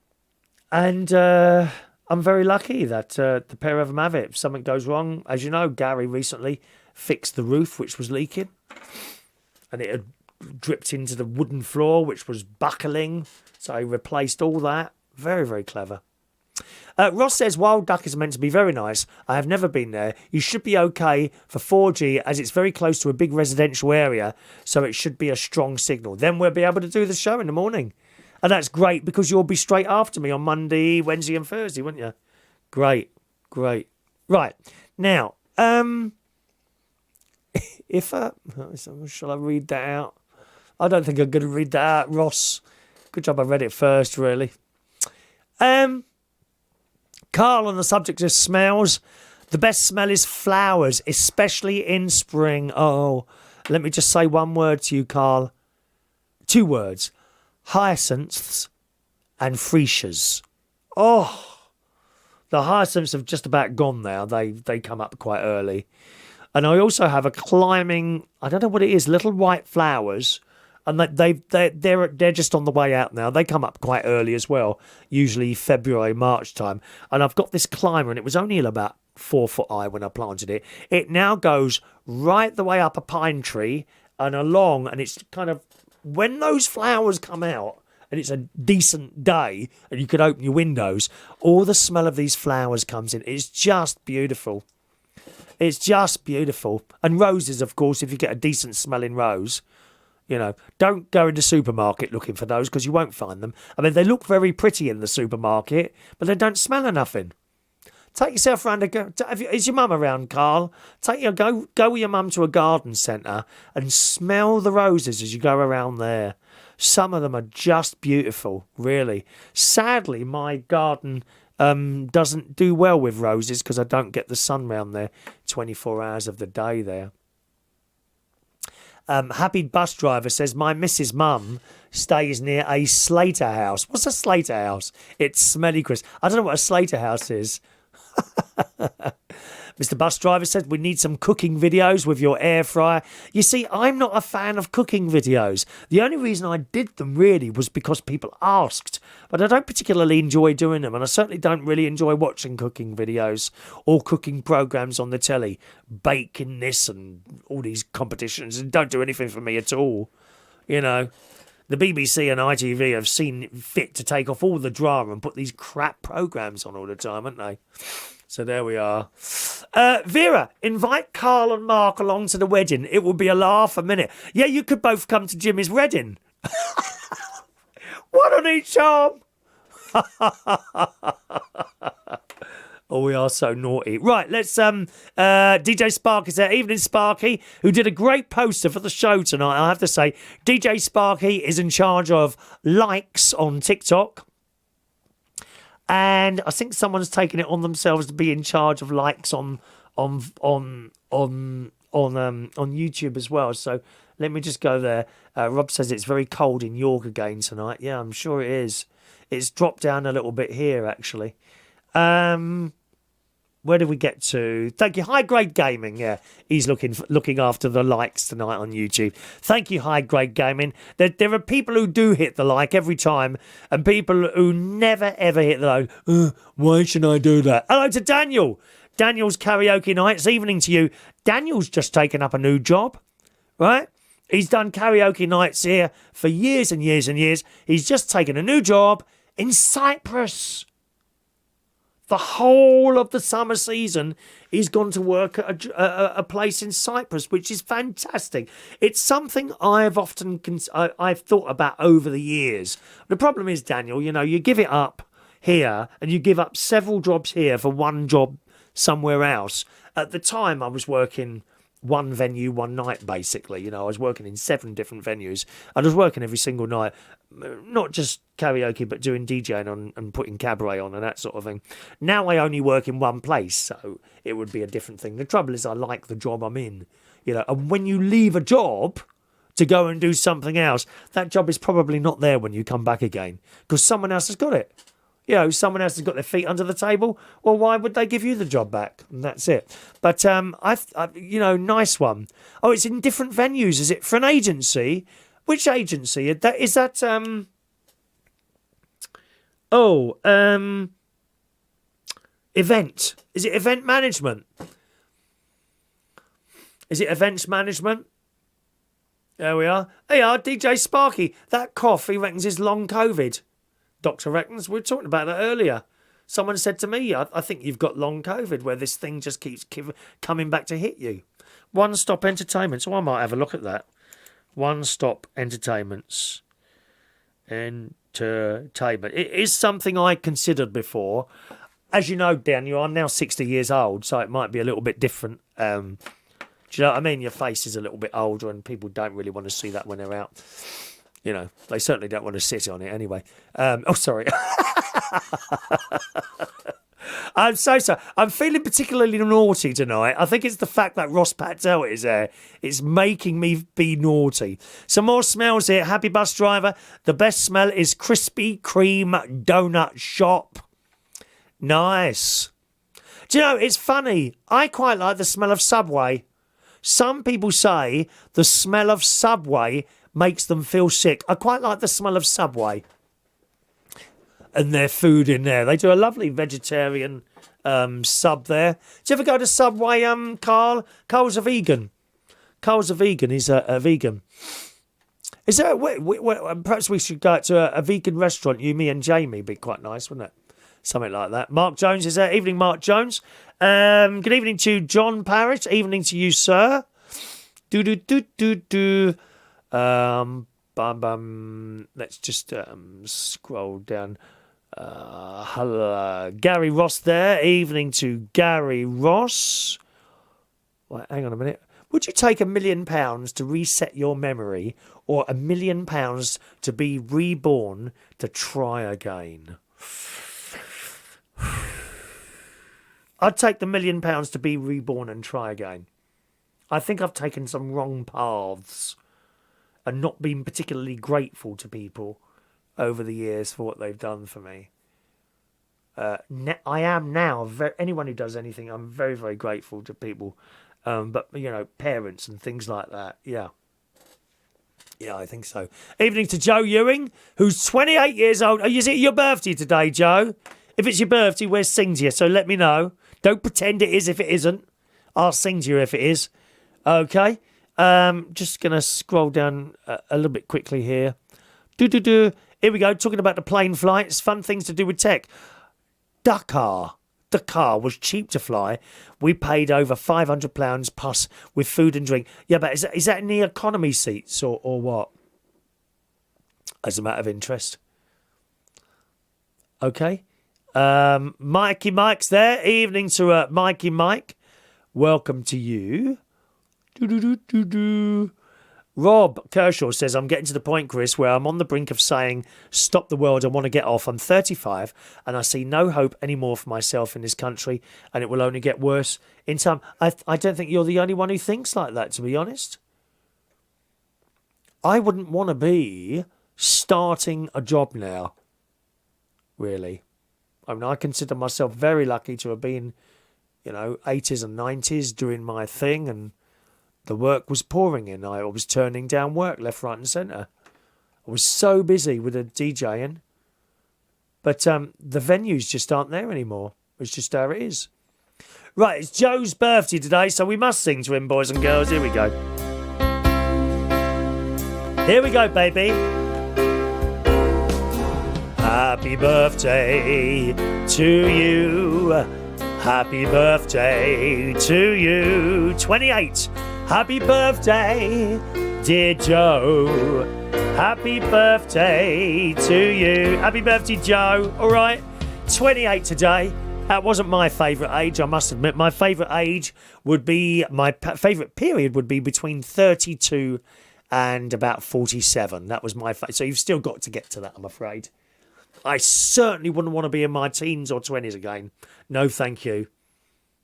I'm very lucky that the pair of them have it. If something goes wrong, as you know, Gary recently fixed the roof, which was leaking. And it had dripped into the wooden floor, which was buckling. So he replaced all that. Very, very clever. Ross says, Wild Duck is meant to be very nice. I have never been there. You should be okay for 4G as it's very close to a big residential area. So it should be a strong signal. Then we'll be able to do the show in the morning. And that's great because you'll be straight after me on Monday, Wednesday and Thursday, won't you? Great, great. Right. Now, shall I read that out? I don't think I'm going to read that out, Ross. Good job I read it first, really. Carl, on the subject of smells, the best smell is flowers, especially in spring. Oh, let me just say one word to you, Carl. 2 words. Hyacinths and freesias. Oh, the hyacinths have just about gone now. They come up quite early. And I also have a climbing, I don't know what it is, little white flowers. And they're just on the way out now. They come up quite early as well, usually February, March time. And I've got this climber, and it was only about 4 foot high when I planted it. It now goes right the way up a pine tree and along, and it's kind of, when those flowers come out, and it's a decent day, and you could open your windows, all the smell of these flowers comes in. It's just beautiful. It's just beautiful. And roses, of course, if you get a decent smelling rose. You know, don't go in the supermarket looking for those because you won't find them. I mean, they look very pretty in the supermarket, but they don't smell of nothing. Take yourself around. Is your mum around, Carl? Go with your mum to a garden centre and smell the roses as you go around there. Some of them are just beautiful, really. Sadly, my garden doesn't do well with roses because I don't get the sun round there 24 hours of the day there. Happy Bus Driver says, my Mrs. Mum stays near a Slater house. What's a Slater house? It's smelly, Chris. I don't know what a Slater house is. Mr. Bus Driver said, we need some cooking videos with your air fryer. You see, I'm not a fan of cooking videos. The only reason I did them really was because people asked. But I don't particularly enjoy doing them. And I certainly don't really enjoy watching cooking videos or cooking programmes on the telly. Baking this and all these competitions. And don't do anything for me at all. You know, the BBC and ITV have seen fit to take off all the drama and put these crap programmes on all the time, haven't they? So there we are. Vera, invite Carl and Mark along to the wedding. It will be a laugh a minute. Yeah, you could both come to Jimmy's wedding. One on each arm. Oh, we are so naughty. Right, let's DJ Spark is there. Evening Sparky, who did a great poster for the show tonight, I have to say. DJ Sparky is in charge of likes on TikTok. And I think someone's taken it on themselves to be in charge of likes on YouTube as well. So let me just go there. Rob says it's very cold in York again tonight. Yeah, I'm sure it is. It's dropped down a little bit here, actually. Where did we get to? Thank you, High Grade Gaming. Yeah, he's looking after the likes tonight on YouTube. Thank you, High Grade Gaming. There are people who do hit the like every time, and people who never ever hit the like. Why should I do that? Hello to Daniel. Daniel's karaoke nights. Evening to you. Daniel's just taken up a new job, right? He's done karaoke nights here for years and years and years. He's just taken a new job in Cyprus. The whole of the summer season, he's gone to work at a place in Cyprus, which is fantastic. It's something I've often I've thought about over the years. The problem is, Daniel, you give it up here and you give up several jobs here for one job somewhere else. At the time, I was working one venue, one night, basically. I was working in 7 different venues. I was working every single night, not just karaoke, but doing DJing and putting cabaret on and that sort of thing. Now I only work in one place, so it would be a different thing. The trouble is I like the job I'm in, and when you leave a job to go and do something else, that job is probably not there when you come back again because someone else has got it. Someone else has got their feet under the table. Well, why would they give you the job back? And that's it. But nice one. Oh, it's in different venues. Is it for an agency? Which agency? Is that event. Is it event management? Is it events management? There we are. Hey, DJ Sparky. That cough, he reckons, is long COVID. Doctor reckons. We were talking about that earlier. Someone said to me, I think you've got long COVID, where this thing just keeps coming back to hit you. One Stop Entertainment. So I might have a look at that. One Stop Entertainments. Entertainment. It is something I considered before. As you know, Daniel, I'm now 60 years old, so it might be a little bit different. Do you know what I mean? Your face is a little bit older and people don't really want to see that when they're out. They certainly don't want to sit on it anyway. Sorry. I'm so sorry. I'm feeling particularly naughty tonight. I think it's the fact that Ross Patel is there. It's making me be naughty. Some more smells here. Happy bus driver. The best smell is Krispy Kreme donut shop. Nice. Do you know, it's funny. I quite like the smell of Subway. Some people say the smell of Subway makes them feel sick. I quite like the smell of Subway and their food in there. They do a lovely vegetarian sub there. Do you ever go to Subway, Carl? Carl's a vegan. Carl's a vegan. He's a vegan. Is there perhaps we should go to a vegan restaurant, you, me and Jamie. Be quite nice, wouldn't it? Something like that. Mark Jones is there. Evening, Mark Jones. Good evening to John Parrott. Evening to you, sir. Let's just scroll down. Hello, Gary Ross there. Evening to Gary Ross. Wait, hang on a minute. Would you take £1 million to reset your memory, or £1 million to be reborn to try again? I'd take the £1 million to be reborn and try again. I think I've taken some wrong paths and not been particularly grateful to people over the years for what they've done for me. I am now, anyone who does anything, I'm very, very grateful to people. But, parents and things like that, yeah. Yeah, I think so. Evening to Joe Ewing, who's 28 years old. Is it your birthday today, Joe? If it's your birthday, we'll sing to you, so let me know. Don't pretend it is if it isn't. I'll sing to you if it is. Okay? Just going to scroll down a little bit quickly here. Here we go, talking about the plane flights, fun things to do with tech. Dakar was cheap to fly. We paid over £500 plus with food and drink. Yeah, but is that in the economy seats or what? As a matter of interest. Okay. Mikey Mike's there. Evening to Mikey Mike. Welcome to you. Do-do-do-do-do. Rob Kershaw says, I'm getting to the point, Chris, where I'm on the brink of saying, stop the world, I want to get off. I'm 35 and I see no hope anymore for myself in this country, and it will only get worse in time. I don't think you're the only one who thinks like that, to be honest. I wouldn't want to be starting a job now, really. I mean, I consider myself very lucky to have been, 80s and 90s doing my thing, and the work was pouring in. I was turning down work left, right and centre. I was so busy with the DJing. But the venues just aren't there anymore. It's just how it is. Right, it's Joe's birthday today, so we must sing to him, boys and girls. Here we go. Here we go, baby. Happy birthday to you. Happy birthday to you. 28. Happy birthday, dear Joe. Happy birthday to you. Happy birthday, Joe. All right. 28 today. That wasn't my favourite age, I must admit. My favourite age would be, my favourite period would be between 32 and about 47. That was my favourite. So you've still got to get to that, I'm afraid. I certainly wouldn't want to be in my teens or 20s again. No, thank you.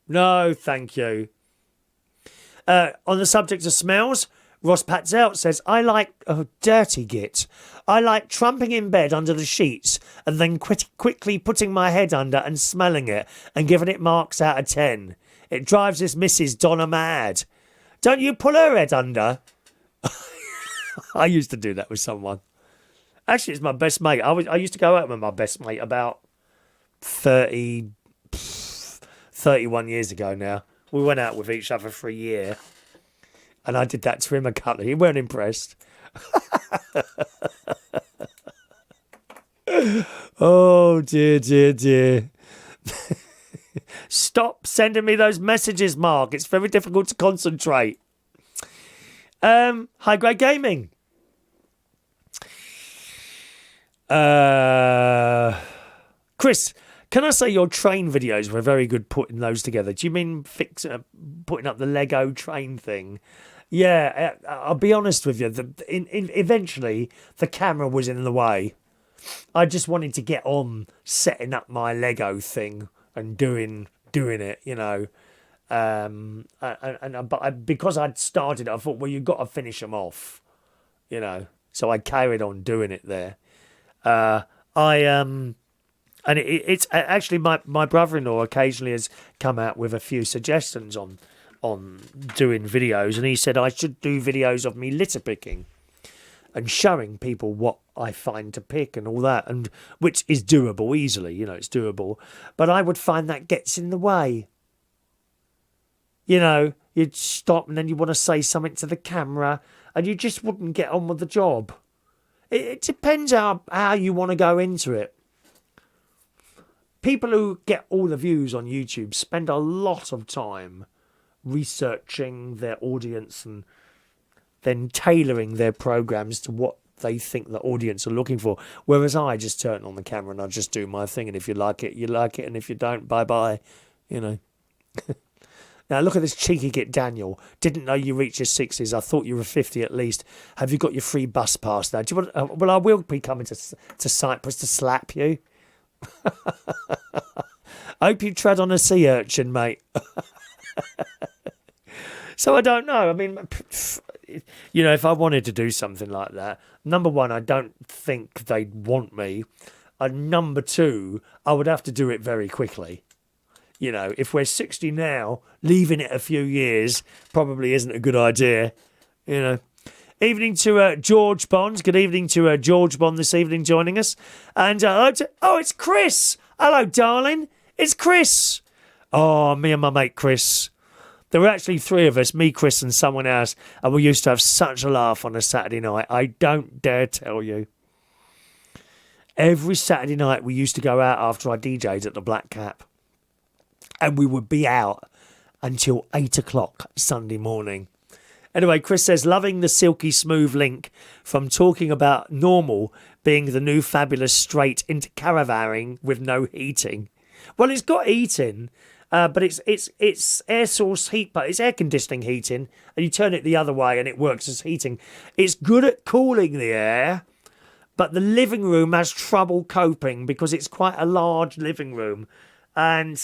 No, thank you. On the subject of smells, Ross Patzelt says, I like dirty git. I like trumping in bed under the sheets and then quickly putting my head under and smelling it and giving it marks out of 10. It drives this Mrs. Donna mad. Don't you pull her head under? I used to do that with someone. Actually, it's my best mate. I used to go out with my best mate about 31 years ago now. We went out with each other for a year. And I did that to him a couple. He weren't impressed. Oh, dear, dear, dear. Stop sending me those messages, Mark. It's very difficult to concentrate. High Grade Gaming. Chris, can I say your train videos were very good putting those together? Do you mean putting up the Lego train thing? Yeah, I'll be honest with you. Eventually, the camera was in the way. I just wanted to get on setting up my Lego thing and doing it, because I'd started, I thought, well, you've got to finish them off, So I carried on doing it there. And it's actually my brother-in-law occasionally has come out with a few suggestions on doing videos, and he said I should do videos of me litter picking and showing people what I find to pick and all that, and which is doable easily, it's doable. But I would find that gets in the way. You'd stop and then you want to say something to the camera and you just wouldn't get on with the job. It depends how you want to go into it. People who get all the views on YouTube spend a lot of time researching their audience and then tailoring their programs to what they think the audience are looking for. Whereas I just turn on the camera and I just do my thing. And if you like it, you like it. And if you don't, bye-bye, Now, look at this cheeky git, Daniel. Didn't know you reached your 60s. I thought you were 50 at least. Have you got your free bus pass now? Do you want? Well, I will be coming to Cyprus to slap you. I hope you tread on a sea urchin, mate. So I don't know. I mean, if I wanted to do something like that, number one, I don't think they'd want me. And number two, I would have to do it very quickly. If we're 60 now, leaving it a few years probably isn't a good idea. Evening to George Bonds. Good evening to George Bond this evening joining us. And, it's Chris. Hello, darling. It's Chris. Oh, me and my mate Chris. There were actually three of us, me, Chris and someone else. And we used to have such a laugh on a Saturday night. I don't dare tell you. Every Saturday night we used to go out after I DJ'd at the Black Cap. And we would be out until 8 o'clock Sunday morning. Anyway, Chris says, loving the silky smooth link from talking about normal being the new fabulous straight into caravanning with no heating. Well, it's got heating, but it's air source heat, but it's air conditioning heating, and you turn it the other way and it works as heating. It's good at cooling the air, but the living room has trouble coping because it's quite a large living room, and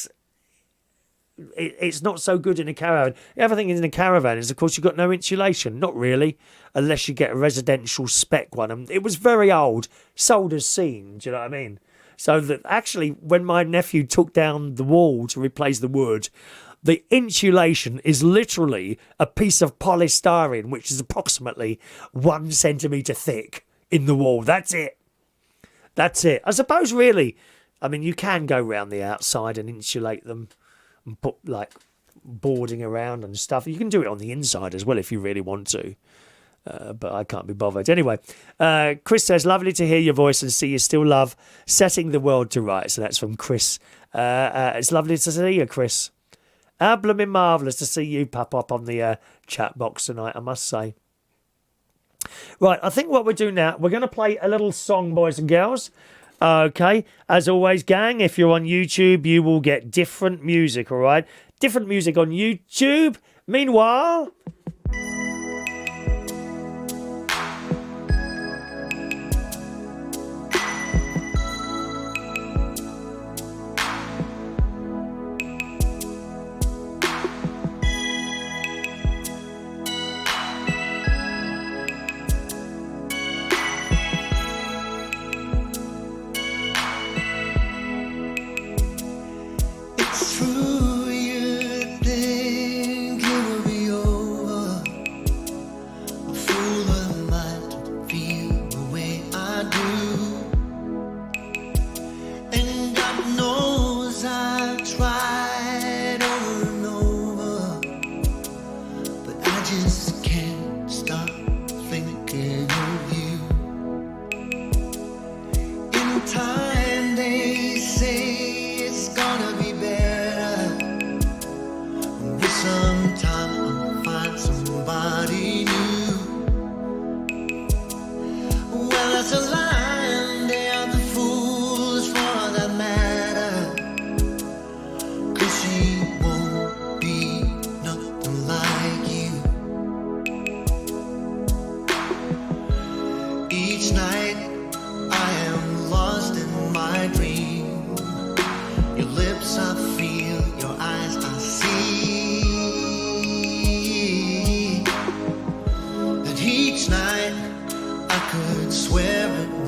it's not so good in a caravan. The other thing in a caravan is, of course, you've got no insulation. Not really, unless you get a residential spec one. And it was very old, sold as seen, do you know what I mean? So that actually, when my nephew took down the wall to replace the wood, the insulation is literally a piece of polystyrene, which is approximately 1 centimetre thick in the wall. That's it. That's it. I suppose, really, I mean, you can go round the outside and insulate them and put, like, boarding around and stuff. You can do it on the inside as well if you really want to. But I can't be bothered. Anyway, Chris says, lovely to hear your voice and see you still love setting the world to rights. So that's from Chris. It's lovely to see you, Chris. Blooming marvellous to see you pop up on the chat box tonight, I must say. Right, I think what we'll do now, we're going to play a little song, boys and girls. Okay, as always, gang, if you're on YouTube, you will get different music, all right? Different music on YouTube. Meanwhile...
Each night I could swear it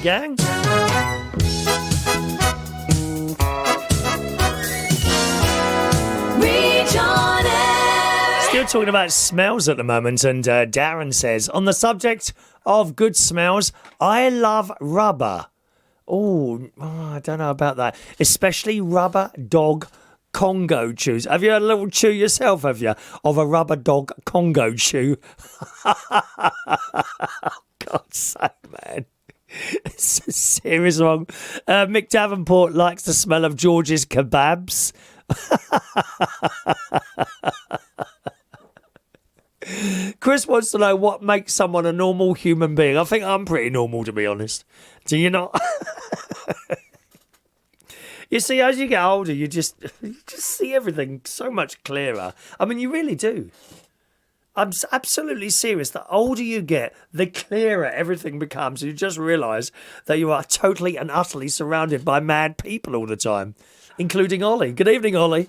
gang.
Reach on air.
Still talking about smells at the moment, and Darren says, on the subject of good smells, I love rubber. Oh, I don't know about that. Especially rubber dog Congo chews. Have you had a little chew yourself, have you? Of a rubber dog Congo chew? God's sake, man. It's a serious wrong. Mick Davenport likes the smell of George's kebabs. Chris wants to know what makes someone a normal human being. I think I'm pretty normal, to be honest. Do you not? You see, as you get older, you just see everything so much clearer. I mean, you really do. I'm absolutely serious. The older you get, the clearer everything becomes. You just realise that you are totally and utterly surrounded by mad people all the time, including Ollie. Good evening, Ollie.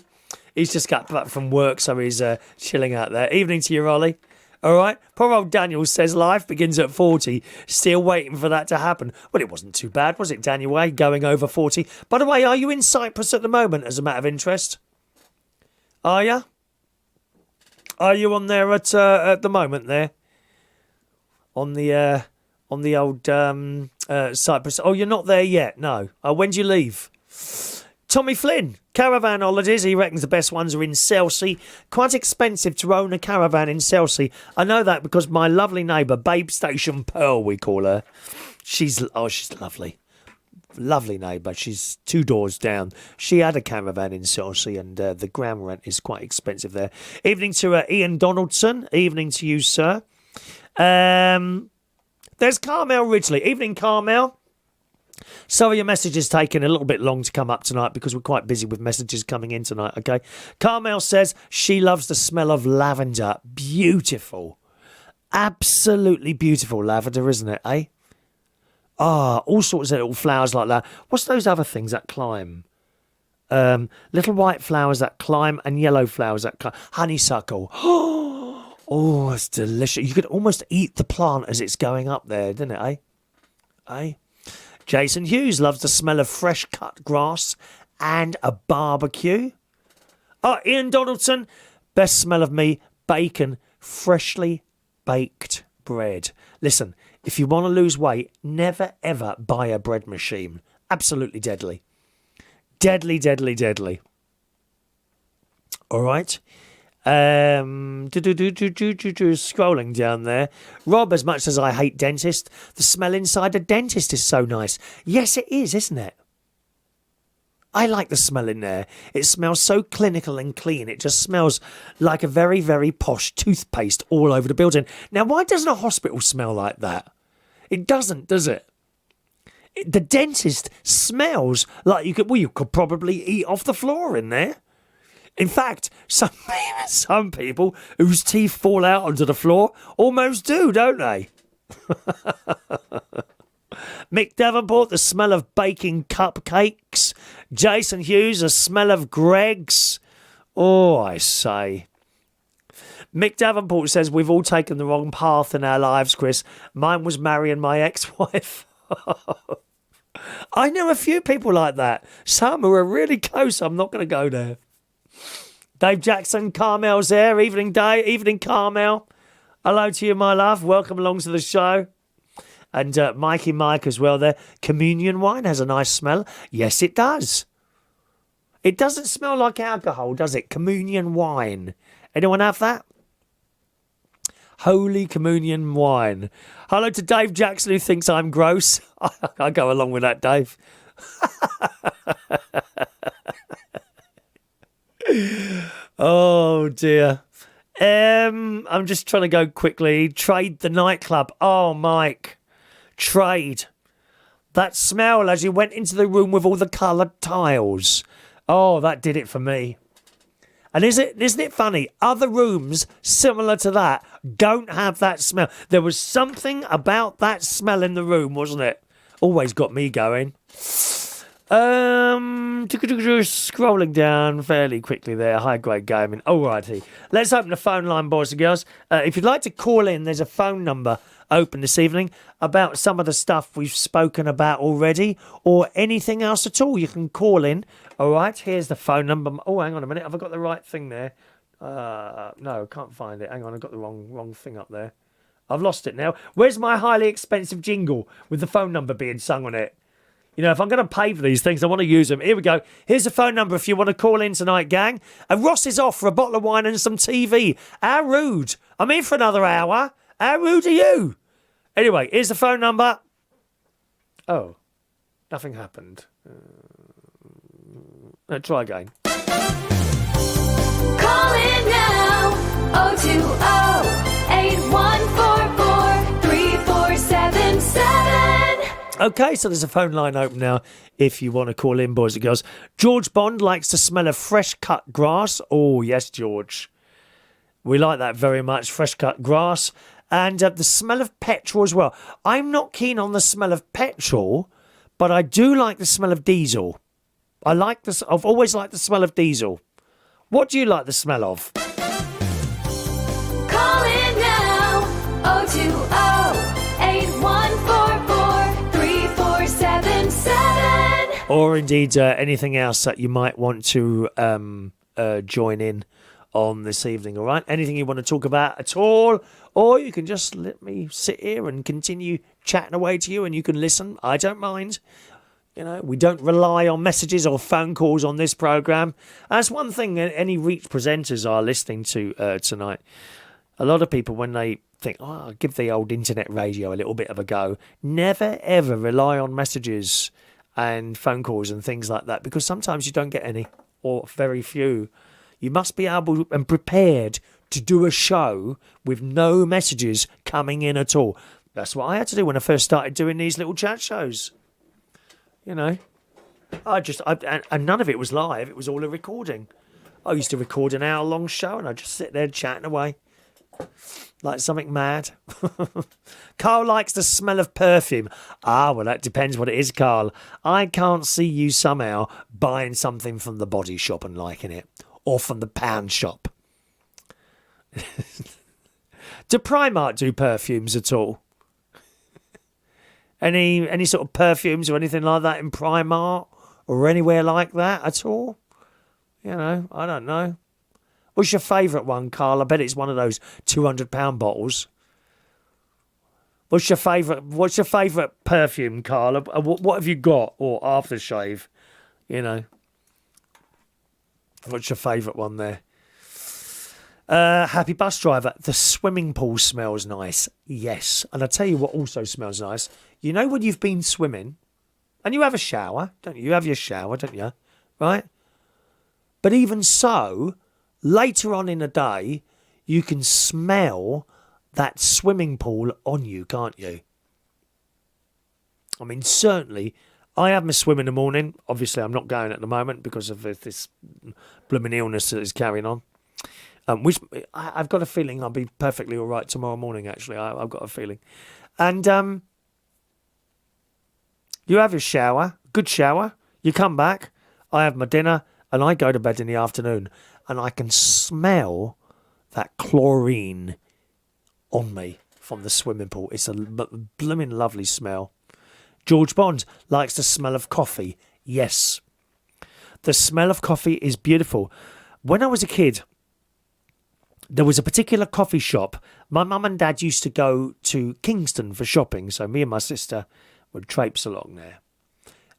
He's just got back from work, so he's chilling out there. Evening to you, Ollie. All right. Poor old Daniel says life begins at 40. Still waiting for that to happen. Well, it wasn't too bad, was it, Daniel? Going over 40. By the way, are you in Cyprus at the moment, as a matter of interest? Are you? Are you on there at the moment there? On the old Cyprus? Oh, you're not there yet. No. When do you leave? Tommy Flynn, caravan holidays. He reckons the best ones are in Chelsea. Quite expensive to own a caravan in Chelsea. I know that because my lovely neighbour, Babe Station Pearl, we call her. She's lovely. Lovely neighbour. She's 2 doors down. She had a caravan in Chelsea, and the ground rent is quite expensive there. Evening to Ian Donaldson. Evening to you, sir. There's Carmel Ridgely. Evening, Carmel. Sorry, your message is taking a little bit long to come up tonight because we're quite busy with messages coming in tonight, okay? Carmel says she loves the smell of lavender. Beautiful. Absolutely beautiful lavender, isn't it, eh? All sorts of little flowers like that. What's those other things that climb? Little white flowers that climb and yellow flowers that climb. Honeysuckle. Oh, it's delicious. You could almost eat the plant as it's going up there, didn't it, eh? Eh? Jason Hughes loves the smell of fresh cut grass and a barbecue. Ian Donaldson, best smell of me, bacon, freshly baked bread. Listen, if you want to lose weight, never ever buy a bread machine. Absolutely deadly. Deadly, deadly, deadly. All right. Scrolling down there. Rob, as much as I hate dentists, the smell inside a dentist is so nice. Yes, it is, isn't it? I like the smell in there. It smells so clinical and clean. It just smells like a very, very posh toothpaste all over the building. Now, why doesn't a hospital smell like that? It doesn't, does it? The dentist smells like you could probably eat off the floor in there. In fact, some people whose teeth fall out onto the floor almost do, don't they? Mick Davenport, the smell of baking cupcakes. Jason Hughes, the smell of Greggs. Oh, I say. Mick Davenport says, we've all taken the wrong path in our lives, Chris. Mine was marrying my ex-wife. I know a few people like that. Some who are really close. I'm not going to go there. Dave Jackson, Carmel's there. Evening, Dave. Evening, Carmel. Hello to you, my love. Welcome along to the show. And Mikey Mike as well there. Communion wine has a nice smell. Yes, it does. It doesn't smell like alcohol, does it? Communion wine. Anyone have that? Holy Communion wine. Hello to Dave Jackson, who thinks I'm gross. I go along with that, Dave. Oh dear. I'm just trying to go quickly. Trade the nightclub. Oh, Mike. Trade. That smell as you went into the room with all the coloured tiles. Oh, that did it for me. And isn't it funny? Other rooms similar to that don't have that smell. There was something about that smell in the room, wasn't it? Always got me going. Scrolling down fairly quickly there. High grade gaming. Alrighty. Let's open the phone line, boys and girls. If you'd like to call in, there's a phone number open this evening about some of the stuff we've spoken about already or anything else at all. You can call in. All right. Here's the phone number. Oh, hang on a minute. Have I got the right thing there? No, I can't find it. Hang on. I've got the wrong thing up there. I've lost it now. Where's my highly expensive jingle with the phone number being sung on it? You know, if I'm going to pay for these things, I want to use them. Here we go. Here's the phone number if you want to call in tonight, gang. And Ross is off for a bottle of wine and some TV. How rude. I'm in for another hour. How rude are you? Anyway, here's the phone number. Oh, nothing happened. Try again.
Call in now. 020-8144-3477.
Okay, so there's a phone line open now if you want to call in, boys and girls. George Bond likes the smell of fresh cut grass. Oh, yes, George. We like that very much, fresh cut grass. And the smell of petrol as well. I'm not keen on the smell of petrol, but I do like the smell of diesel. I've always liked the smell of diesel. What do you like the smell of?
Call in now. 020-8144-3477.
Or indeed anything else that you might want to join in on this evening, all right? Anything you want to talk about at all, or you can just let me sit here and continue chatting away to you and you can listen. I don't mind. You know, we don't rely on messages or phone calls on this programme. That's one thing any Reach presenters are listening to tonight. A lot of people, when they think, oh, I'll give the old internet radio a little bit of a go, never, ever rely on messages and phone calls and things like that, because sometimes you don't get any, or very few. You must be able and prepared to do a show with no messages coming in at all. That's what I had to do when I first started doing these little chat shows. You know, and none of it was live. It was all a recording. I used to record an hour-long show and I'd just sit there chatting away like something mad. Carl likes the smell of perfume. Ah, well, that depends what it is, Carl. I can't see you somehow buying something from the body shop and liking it, or from the pound shop. Do Primark do perfumes at all? Any sort of perfumes or anything like that in Primark or anywhere like that at all? You know, I don't know. What's your favourite one, Carl? I bet it's one of those £200 bottles. What's your favourite perfume, Carl? What have you got? Or aftershave? You know. What's your favourite one there? Happy bus driver. The swimming pool smells nice. Yes. And I tell you what also smells nice. You know when you've been swimming and you have a shower, don't you? You have your shower, don't you? Right? But even so, later on in the day, you can smell that swimming pool on you, can't you? I mean, certainly, I have my swim in the morning. Obviously, I'm not going at the moment because of this blooming illness that is carrying on. Which I've got a feeling I'll be perfectly all right tomorrow morning, actually. I've got a feeling. And you have your shower, good shower. You come back, I have my dinner, and I go to bed in the afternoon. And I can smell that chlorine on me from the swimming pool. It's a blooming lovely smell. George Bond likes the smell of coffee. Yes. The smell of coffee is beautiful. When I was a kid, there was a particular coffee shop. My mum and dad used to go to Kingston for shopping, so me and my sister would traipse along there.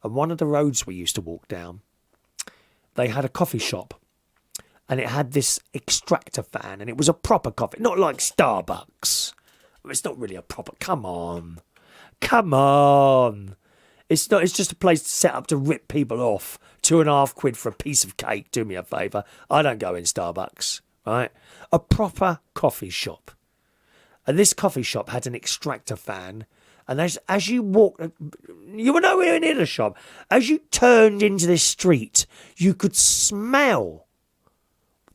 And one of the roads we used to walk down, they had a coffee shop. And it had this extractor fan, and it was a proper coffee, not like Starbucks. It's not really a proper. Come on. It's not. It's just a place set up to rip people off. £2.50 for a piece of cake. Do me a favour. I don't go in Starbucks, right? A proper coffee shop. And this coffee shop had an extractor fan. And as you walked, you were nowhere near the shop. As you turned into this street, you could smell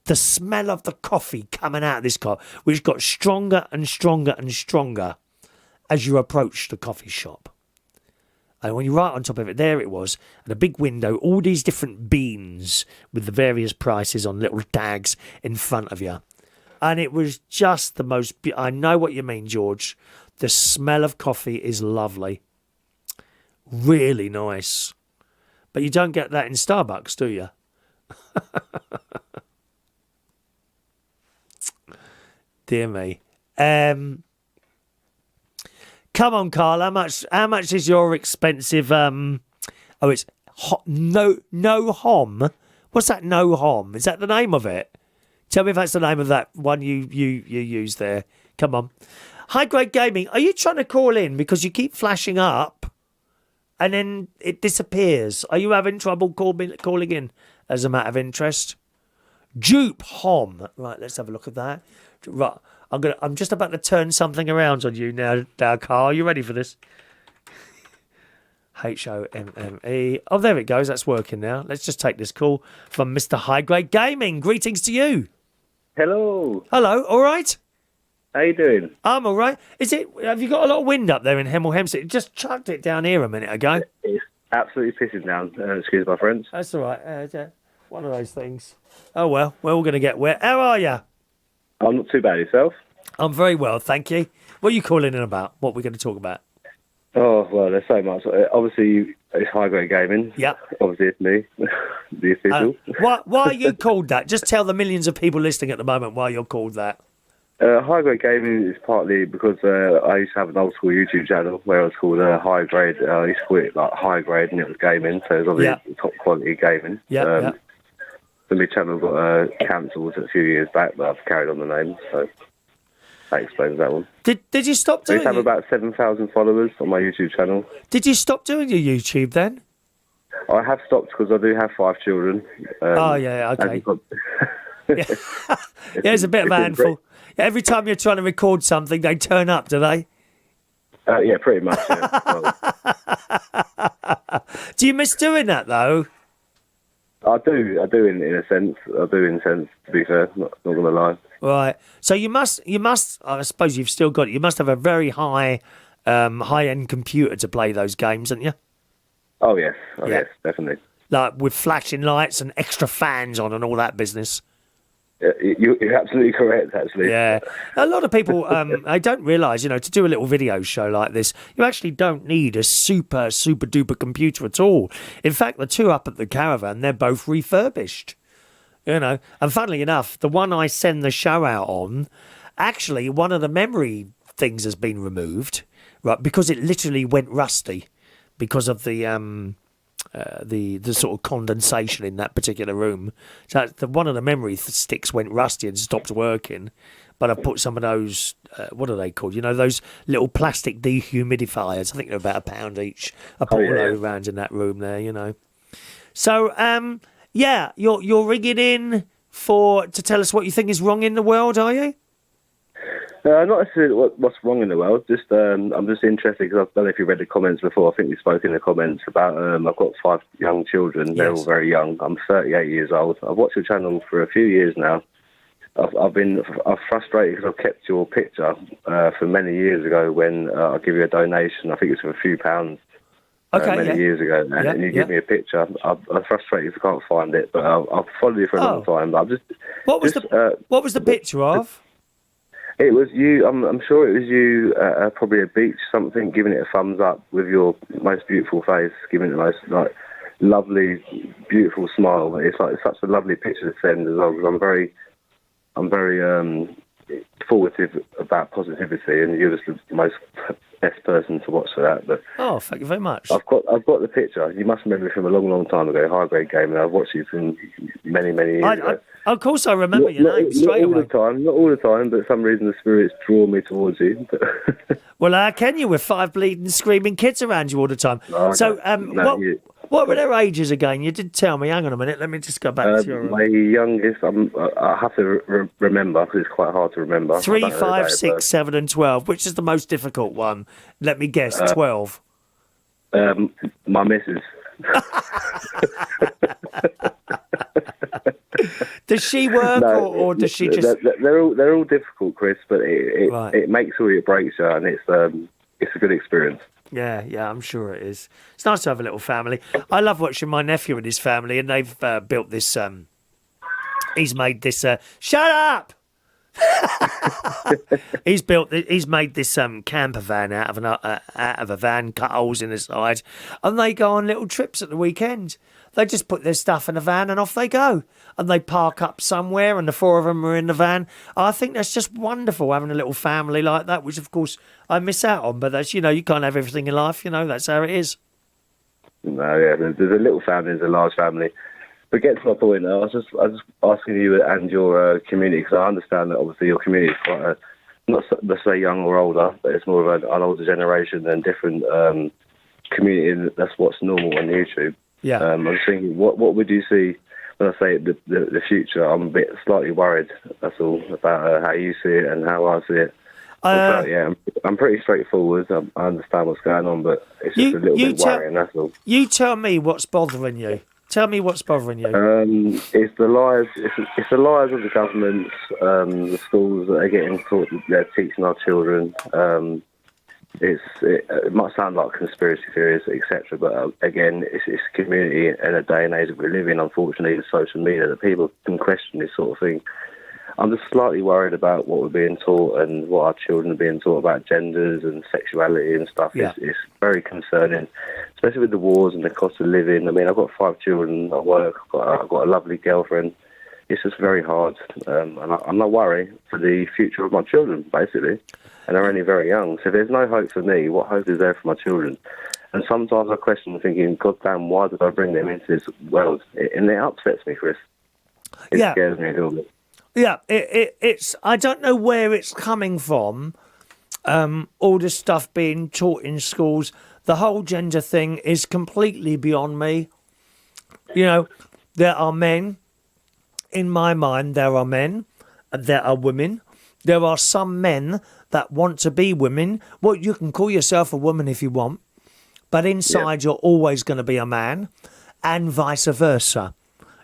the smell of the coffee coming out of this car, which got stronger and stronger and stronger as you approached the coffee shop. And when you're right on top of it, there it was, and a big window, all these different beans with the various prices on little tags in front of you. And it was just the most... I know what you mean, George. The smell of coffee is lovely. Really nice. But you don't get that in Starbucks, do you? Dear me. Come on, Carl. How much is your expensive? It's no hom. What's that? No hom. Is that the name of it? Tell me if that's the name of that one you use there. Come on. High Grade Gaming. Are you trying to call in because you keep flashing up, and then it disappears? Are you having trouble calling in? As a matter of interest, Dupe Hom. Right. Let's have a look at that. Right. I'm just about to turn something around on you now, Carl. Are you ready for this? HOMME. Oh, there it goes. That's working now. Let's just take this call from Mr. High Grade Gaming. Greetings to you.
Hello.
Hello. All right.
How you doing?
I'm all right. Have you got a lot of wind up there in Hemel Hempstead? It just chucked it down here a minute ago.
It's absolutely pissing down. Excuse my French.
That's all right. One of those things. Oh, well. We're all going to get wet. How are you?
I'm not too bad. Yourself?
I'm very well, thank you. What are you calling in about? What we're going to talk about?
Oh, well, there's so much. Obviously, it's High Grade Gaming.
Yeah.
Obviously, it's me, the official.
Why are you called that? Just tell the millions of people listening at the moment why you're called that.
High Grade Gaming is partly because I used to have an old school YouTube channel where it was called High Grade. I used to call it like High Grade, and it was gaming, so it was obviously top quality gaming.
Yeah.
The my channel got cancelled a few years back, but I've carried on the name, so that explains that one.
Did you stop
I
doing
used to have about 7,000 followers on my YouTube channel.
Did you stop doing your YouTube then?
I have stopped because I do have 5 children.
Okay. It's a bit of a handful. Every time you're trying to record something, they turn up, do they?
Yeah, pretty much. Yeah.
Do you miss doing that though?
I do in a sense. To be fair, not going to lie.
Right. So you must. I suppose you've still got it. You must have a very high-end computer to play those games, haven't you?
Oh yes, yes, definitely.
Like with flashing lights and extra fans on and all that business.
You're absolutely correct, actually.
Yeah. A lot of people, I don't realise, to do a little video show like this, you actually don't need a super duper computer at all. In fact, the two up at the caravan, they're both refurbished. And funnily enough, the one I send the show out on, actually, one of the memory things has been removed, right? Because it literally went rusty because of the sort of condensation in that particular room. So one of the memory sticks went rusty and stopped working. But I put some of those, what are they called? Those little plastic dehumidifiers. I think they're about £1 each. I put all those around in that room there, So, you're ringing in to tell us what you think is wrong in the world, are you?
Not necessarily what's wrong in the world. Just I'm just interested because I don't know if you read the comments before. I think we spoke in the comments about I've got 5 young children. They're all very young. I'm 38 years old. I've watched your channel for a few years now. I've been frustrated because I've kept your picture for many years ago when I give you a donation. I think it's for a few pounds. Many years ago, and you give me a picture. I'm frustrated because I can't find it, but I've followed you for a long time. But I'm just. What
was the picture of?
It was you. I'm sure it was you. Probably a beach, something, giving it a thumbs up with your most beautiful face, giving it the most lovely, beautiful smile. It's such a lovely picture to send as well. Because I'm very forwarded about positivity, and you're just the most best person to watch for that. But
thank you very much.
I've got the picture. You must remember from a long time ago. High Grade Game, and I've watched you from many years ago.
Of course, I remember your name straight away.
Not all the time, but for some reason the spirits draw me towards you.
Well, how can you with 5 bleeding, screaming kids around you all the time? What were their ages again? You did tell me. Hang on a minute. Let me just go back to your...
My youngest, I have to remember because it's quite hard to remember.
3, 5, 6, 7 and 12. Which is the most difficult one? Let me guess. 12.
My missus.
Does she work or does she just...
They're all difficult, Chris, but it makes or it breaks you, and it's a good experience.
Yeah, I'm sure it is. It's nice to have a little family. I love watching my nephew and his family, and they've built this. He's made this. Shut up! He's made this camper van out of a van, cut holes in the side, and they go on little trips at the weekend. They just put their stuff in a van and off they go, and they park up somewhere, and the four of them are in the van. I think that's just wonderful having a little family like that, which of course I miss out on. But that's, you can't have everything in life. That's how it is.
No, yeah, there's a little family, there's a large family. But get to my point, I was just asking you and your community, because I understand that obviously your community is quite not let's say young or older, but it's more of an older generation and different community. That's what's normal on YouTube.
Yeah.
I was thinking, what would you see when I say the future? I'm a bit slightly worried. That's all about how you see it and how I see it. I'm pretty straightforward. I understand what's going on, but it's just a little bit worrying. That's all.
You tell me what's bothering you. Tell me what's bothering you.
It's the lies. It's the lies of the governments, the schools that are getting taught. They're teaching our children. It might sound like conspiracy theories, etc. But again, it's community and a day and age that we live in. Unfortunately, with social media, that people can question this sort of thing. I'm just slightly worried about what we're being taught and what our children are being taught about genders and sexuality and stuff.
Yeah.
It's very concerning, especially with the wars and the cost of living. I mean, I've got 5 children at work. I've got a lovely girlfriend. It's just very hard. And I'm not worried for the future of my children, basically. And they're only very young. So if there's no hope for me, what hope is there for my children? And sometimes I question thinking, God damn, why did I bring them into this world? And it upsets me, Chris. It scares me a little bit.
Yeah, it's. I don't know where it's coming from. All this stuff being taught in schools, the whole gender thing is completely beyond me. There are men. In my mind, there are men. There are women. There are some men that want to be women. Well, you can call yourself a woman if you want, but inside you're always going to be a man, and vice versa.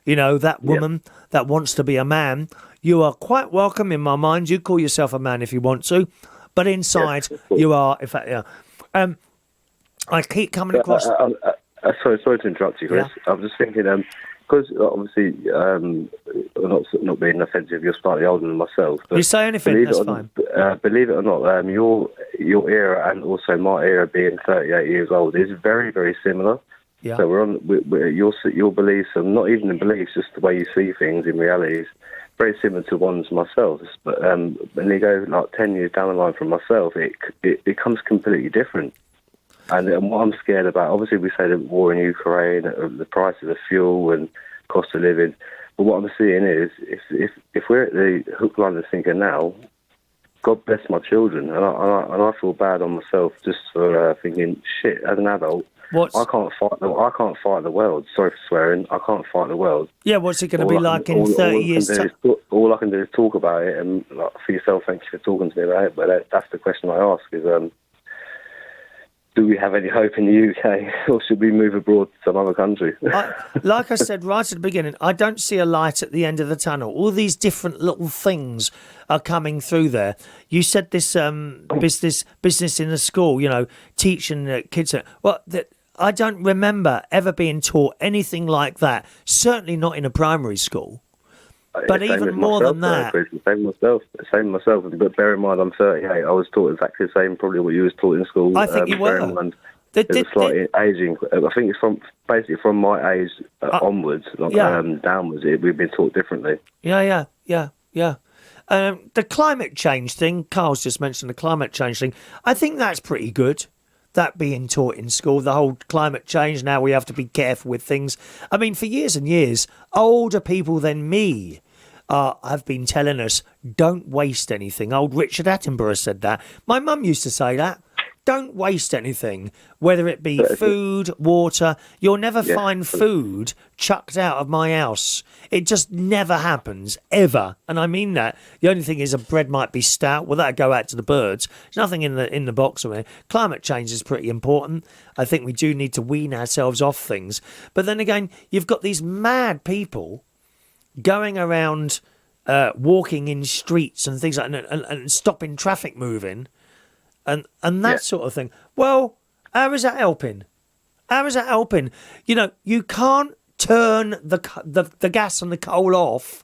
That woman that wants to be a man, you are quite welcome in my mind. You call yourself a man if you want to, but inside you are, in fact, I keep coming across...
sorry to interrupt you, Chris. Yeah. I'm just thinking, because obviously, not being offensive, you're slightly older than myself. But
you say anything, that's fine.
Believe it or not, your era and also my era being 38 years old is very, very similar. Yeah. So your beliefs, and not even the beliefs, just the way you see things in reality is very similar to ones myself. But when you go like 10 years down the line from myself, it becomes completely different. And what I'm scared about, obviously we say the war in Ukraine, the price of the fuel and cost of living. But what I'm seeing is, if we're at the hook, line, and sinker now, God bless my children, and I feel bad on myself just for thinking, shit, as an adult, I can't fight the world. Sorry for swearing. I can't fight the world.
Yeah, what's it going to be like in 30 years' time?
All I can do is talk about it, and for yourself, thank you for talking to me about it. But that's the question I ask: is do we have any hope in the UK, or should we move abroad to some other country?
Like I said right at the beginning, I don't see a light at the end of the tunnel. All these different little things are coming through there. You said this business in the school, teaching kids. Well, I don't remember ever being taught anything like that. Certainly not in a primary school. But even more than that... Same myself. But bear in mind, I'm 38. I was taught exactly the same, probably what you was taught in school. I think you were.
There's a slight aging. I think it's from my age onwards, downwards. We've been taught differently.
Yeah. The climate change thing, Carl's just mentioned the climate change thing. I think that's pretty good. That being taught in school, the whole climate change, now we have to be careful with things. I mean, for years and years, older people than me have been telling us, don't waste anything. Old Richard Attenborough said that. My mum used to say that. Don't waste anything, whether it be food, water. You'll never find food chucked out of my house. It just never happens, ever. And I mean that. The only thing is a bread might be stout. Well, that'll go out to the birds. There's nothing in the box or anything. Climate change is pretty important. I think we do need to wean ourselves off things. But then again, you've got these mad people going around walking in streets and things like that and stopping traffic moving. And that sort of thing. Well, How is that helping? How is that helping? You know, you can't turn the gas and the coal off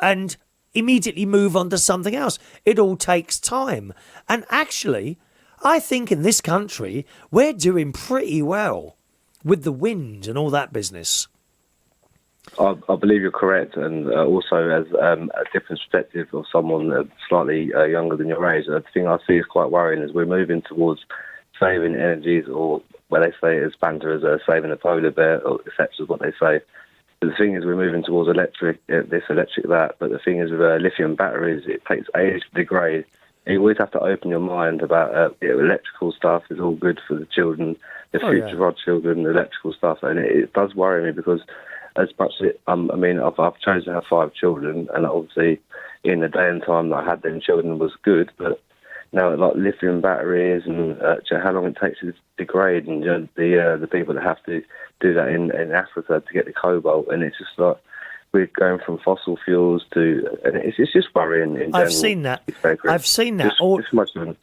and immediately move on to something else. It all takes time. And actually, I think in this country, we're doing pretty well with the wind and all that business.
I believe you're correct, and also as a different perspective of someone slightly younger than your age, the thing I see is quite worrying is we're moving towards saving energies, or where they say as banter as saving a polar bear, or etc. is what they say. But the thing is, we're moving towards electric this, electric that. But the thing is, with lithium batteries, it takes ages to degrade. You always have to open your mind about electrical stuff is all good for the children, the future of our children, the electrical stuff, and it does worry me because as much as I've chosen to have 5 children, and obviously in the day and time that I had them children was good, but now like lithium batteries and how long it takes to degrade, and the people that have to do that in Africa to get the cobalt, and it's just like we're going from fossil fuels to, and it's just worrying in general.
I've seen that.
Just much of and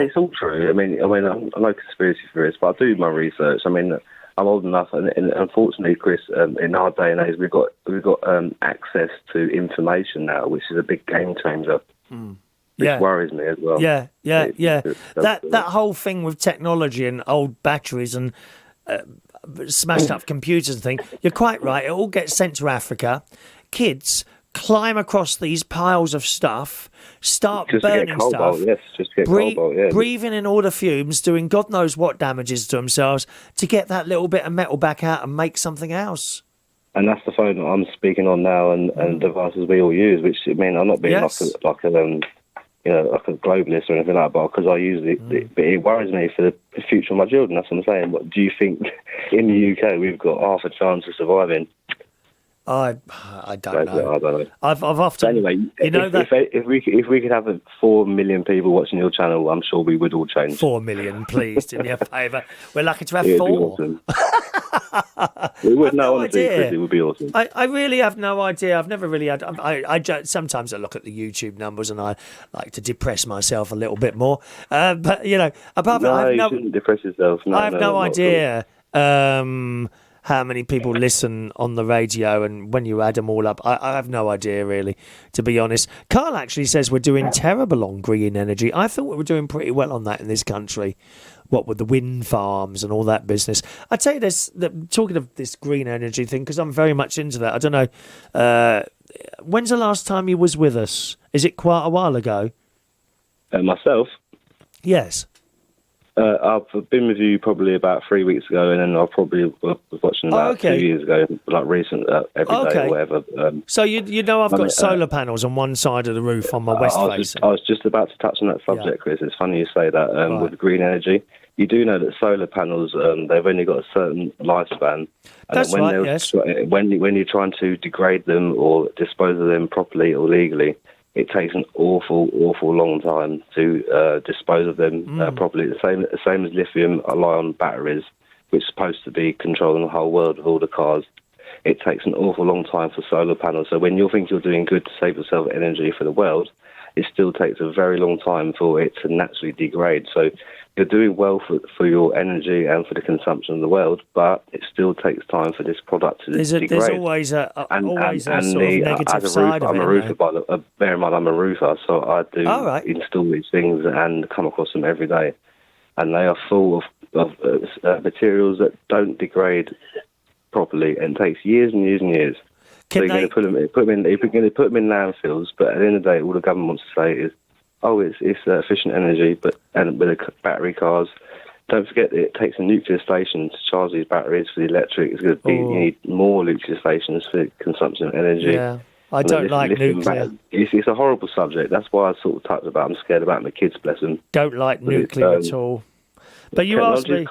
it's all true. I mean, I'm no conspiracy theorist, but I do my research. I mean, I'm old enough, and unfortunately, Chris, in our day and age, we've got access to information now, which is a big game changer. Which worries me as well.
Yeah. That whole thing with technology and old batteries and smashed up computers and thing, you're quite right. It all gets sent to Africa. Kids climb across these piles of stuff, start
just
burning stuff,
just to get cobalt,
breathing in all the fumes, doing God knows what damages to themselves to get that little bit of metal back out and make something else.
And that's the phone that I'm speaking on now, and devices we all use. Which I mean, I'm not being like a globalist or anything like that, because I use it. But it worries me for the future of my children. That's what I'm saying. What do you think? In the UK, we've got half a chance of surviving.
I don't know.
I don't know.
I've often.
Anyway,
you know
if we could have 4 million people watching your channel, I'm sure we would all change.
4 million, please, do me a favour. We're lucky to have 4.
Awesome. We would know, honestly, Chris, it would be awesome.
I really have no idea. I've never really had. Sometimes I look at the YouTube numbers and I like to depress myself a little bit more. But you know, apart from
you shouldn't depress yourself.
I have no idea. How many people listen on the radio, and when you add them all up, I have no idea, really, to be honest. Carl actually says we're doing terrible on green energy. I thought we were doing pretty well on that in this country, what with the wind farms and all that business. I tell you this, talking of this green energy thing, because I'm very much into that. I don't know, when's the last time you was with us? Is it quite a while ago?
Myself?
Yes.
I've been with you probably about 3 weeks ago, and then I probably was watching about 2 years ago, like recent, every day or whatever.
So you know I've got solar panels on one side of the roof on my west face.
I was just about to touch on that subject, Chris. It's funny you say that. With green energy, you do know that solar panels, they've only got a certain lifespan. And
that's right, yes.
When you're trying to degrade them or dispose of them properly or legally, it takes an awful long time to dispose of them properly. The same as lithium-ion batteries, which is supposed to be controlling the whole world with all the cars. It takes an awful long time for solar panels. So when you think you're doing good to save yourself energy for the world, it still takes a very long time for it to naturally degrade. So you're doing well for your energy and for the consumption of the world, but it still takes time for this product to degrade.
There's always a sort of negative side of it.
I'm a roofer, bear in mind I'm a roofer, so I do install these things and come across them every day. And they are full of materials that don't degrade properly, and it takes years and years and years. So you're going to put them in landfills, but at the end of the day, all the government wants to say is, it's efficient energy, and with the battery cars, don't forget it takes a nuclear station to charge these batteries for the electric. It's going to be you need more nuclear stations for consumption of energy.
Yeah, I don't like nuclear.
It's a horrible subject. That's why I sort of touched about. I'm scared about my kids. Bless them.
Don't like nuclear at all. But you asked me,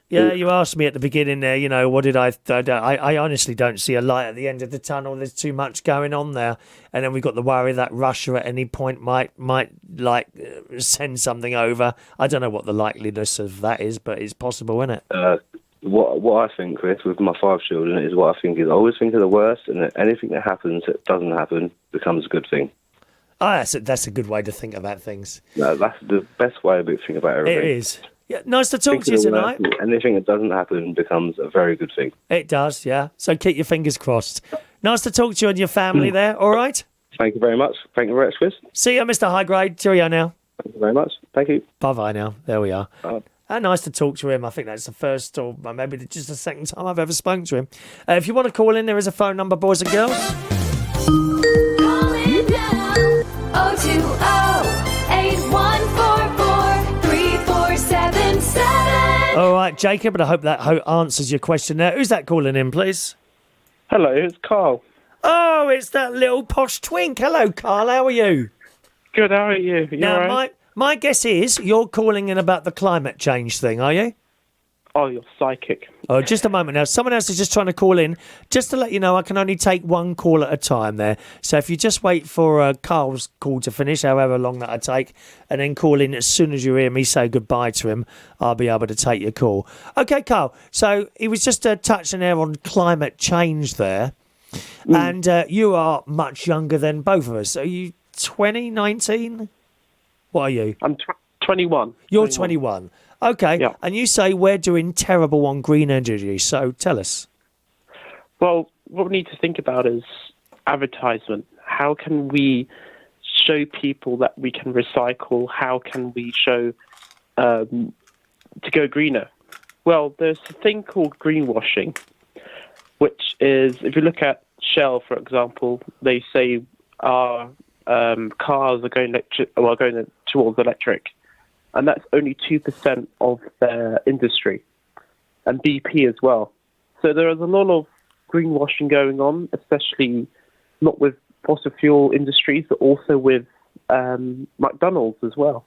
you asked me at the beginning there, you know, what did I honestly don't see a light at the end of the tunnel. There's too much going on there. And then we got the worry that Russia at any point might send something over. I don't know what the likeliness of that is, but it's possible, isn't it?
What I think, Chris, with my 5 children is what I think is I always think of the worst, and anything that happens that doesn't happen becomes a good thing.
Oh, that's a good way to think about things.
No, that's the best way of thinking about everything.
It is. Yeah, nice to talk to you
Thinking will
tonight.
happen. Anything that doesn't happen becomes a very good thing.
It does, yeah. So keep your fingers crossed. Nice to talk to you and your family there, all right?
Thank you very much. Thank you very much, Chris.
See you, Mr. High Grade. Cheerio now.
Thank you very much. Thank you.
Bye-bye now. There we are.
Bye.
Nice to talk to him. I think that's the first or maybe just the second time I've ever spoken to him. If you want to call in, there is a phone number, boys and girls.
Call in now. 020-8144-3477.
All right, Jacob, and I hope that answers your question there. Who's that calling in, please?
Hello, it's Carl.
Oh, it's that little posh twink. Hello, Carl. How are you?
Good, how are you? You
Now,
alright?
my guess is you're calling in about the climate change thing, are you?
Oh, you're psychic.
Oh, just a moment now. Someone else is just trying to call in. Just to let you know, I can only take one call at a time there. So if you just wait for Carl's call to finish, however long that'll take, and then call in as soon as you hear me say goodbye to him, I'll be able to take your call. Okay, Carl. So he was just touching there on climate change there. And you are much younger than both of us. Are you 20, 19? What are you?
I'm 21.
You're 21. Okay.
Yeah.
And you say we're doing terrible on green energy. So tell us.
Well, what we need to think about is advertisement. How can we show people that we can recycle? How can we show to go greener? Well, there's a thing called greenwashing, which is, if you look at Shell, for example, they say our cars are going towards electric, and that's only 2% of their industry, and BP as well. So there is a lot of greenwashing going on, especially not with fossil fuel industries, but also with McDonald's as well.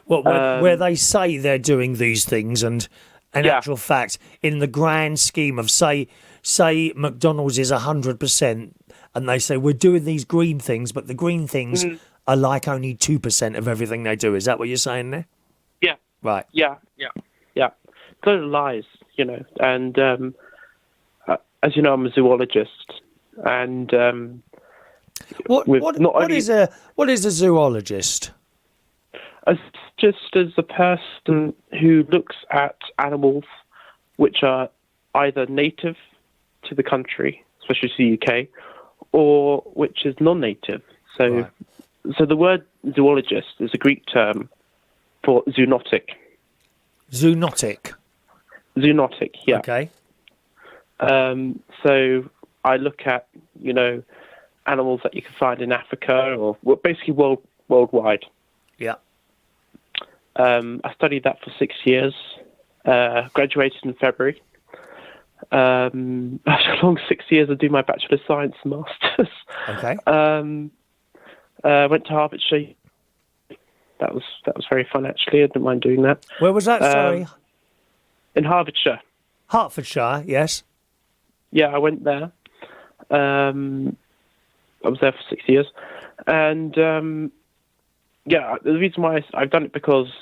Well, where they say they're doing these things, and in
Yeah.
actual fact, in the grand scheme of say McDonald's is 100%, and they say we're doing these green things, but the green things are like only 2% of everything they do. Is that what you're saying there?
Yeah.
Right.
Yeah. Those are lies, and as you know, I'm a zoologist, and
What is a zoologist?
as a person who looks at animals which are either native to the country, especially to the UK, or which is non-native. So,
Right.
so the word zoologist is a Greek term for zoonotic.
Zoonotic.
Zoonotic, yeah.
Okay.
So I look at, animals that you can find in Africa or basically worldwide.
Yeah.
I studied that for 6 years, graduated in February. After a long 6 years, I do my Bachelor of Science and Masters.
Okay.
Went to Hertfordshire. That was very fun, actually. I didn't mind doing that.
Where was that? Sorry.
In Hertfordshire.
Hertfordshire. Yes.
Yeah, I went there. I was there for 6 years. And, the reason why I've done it because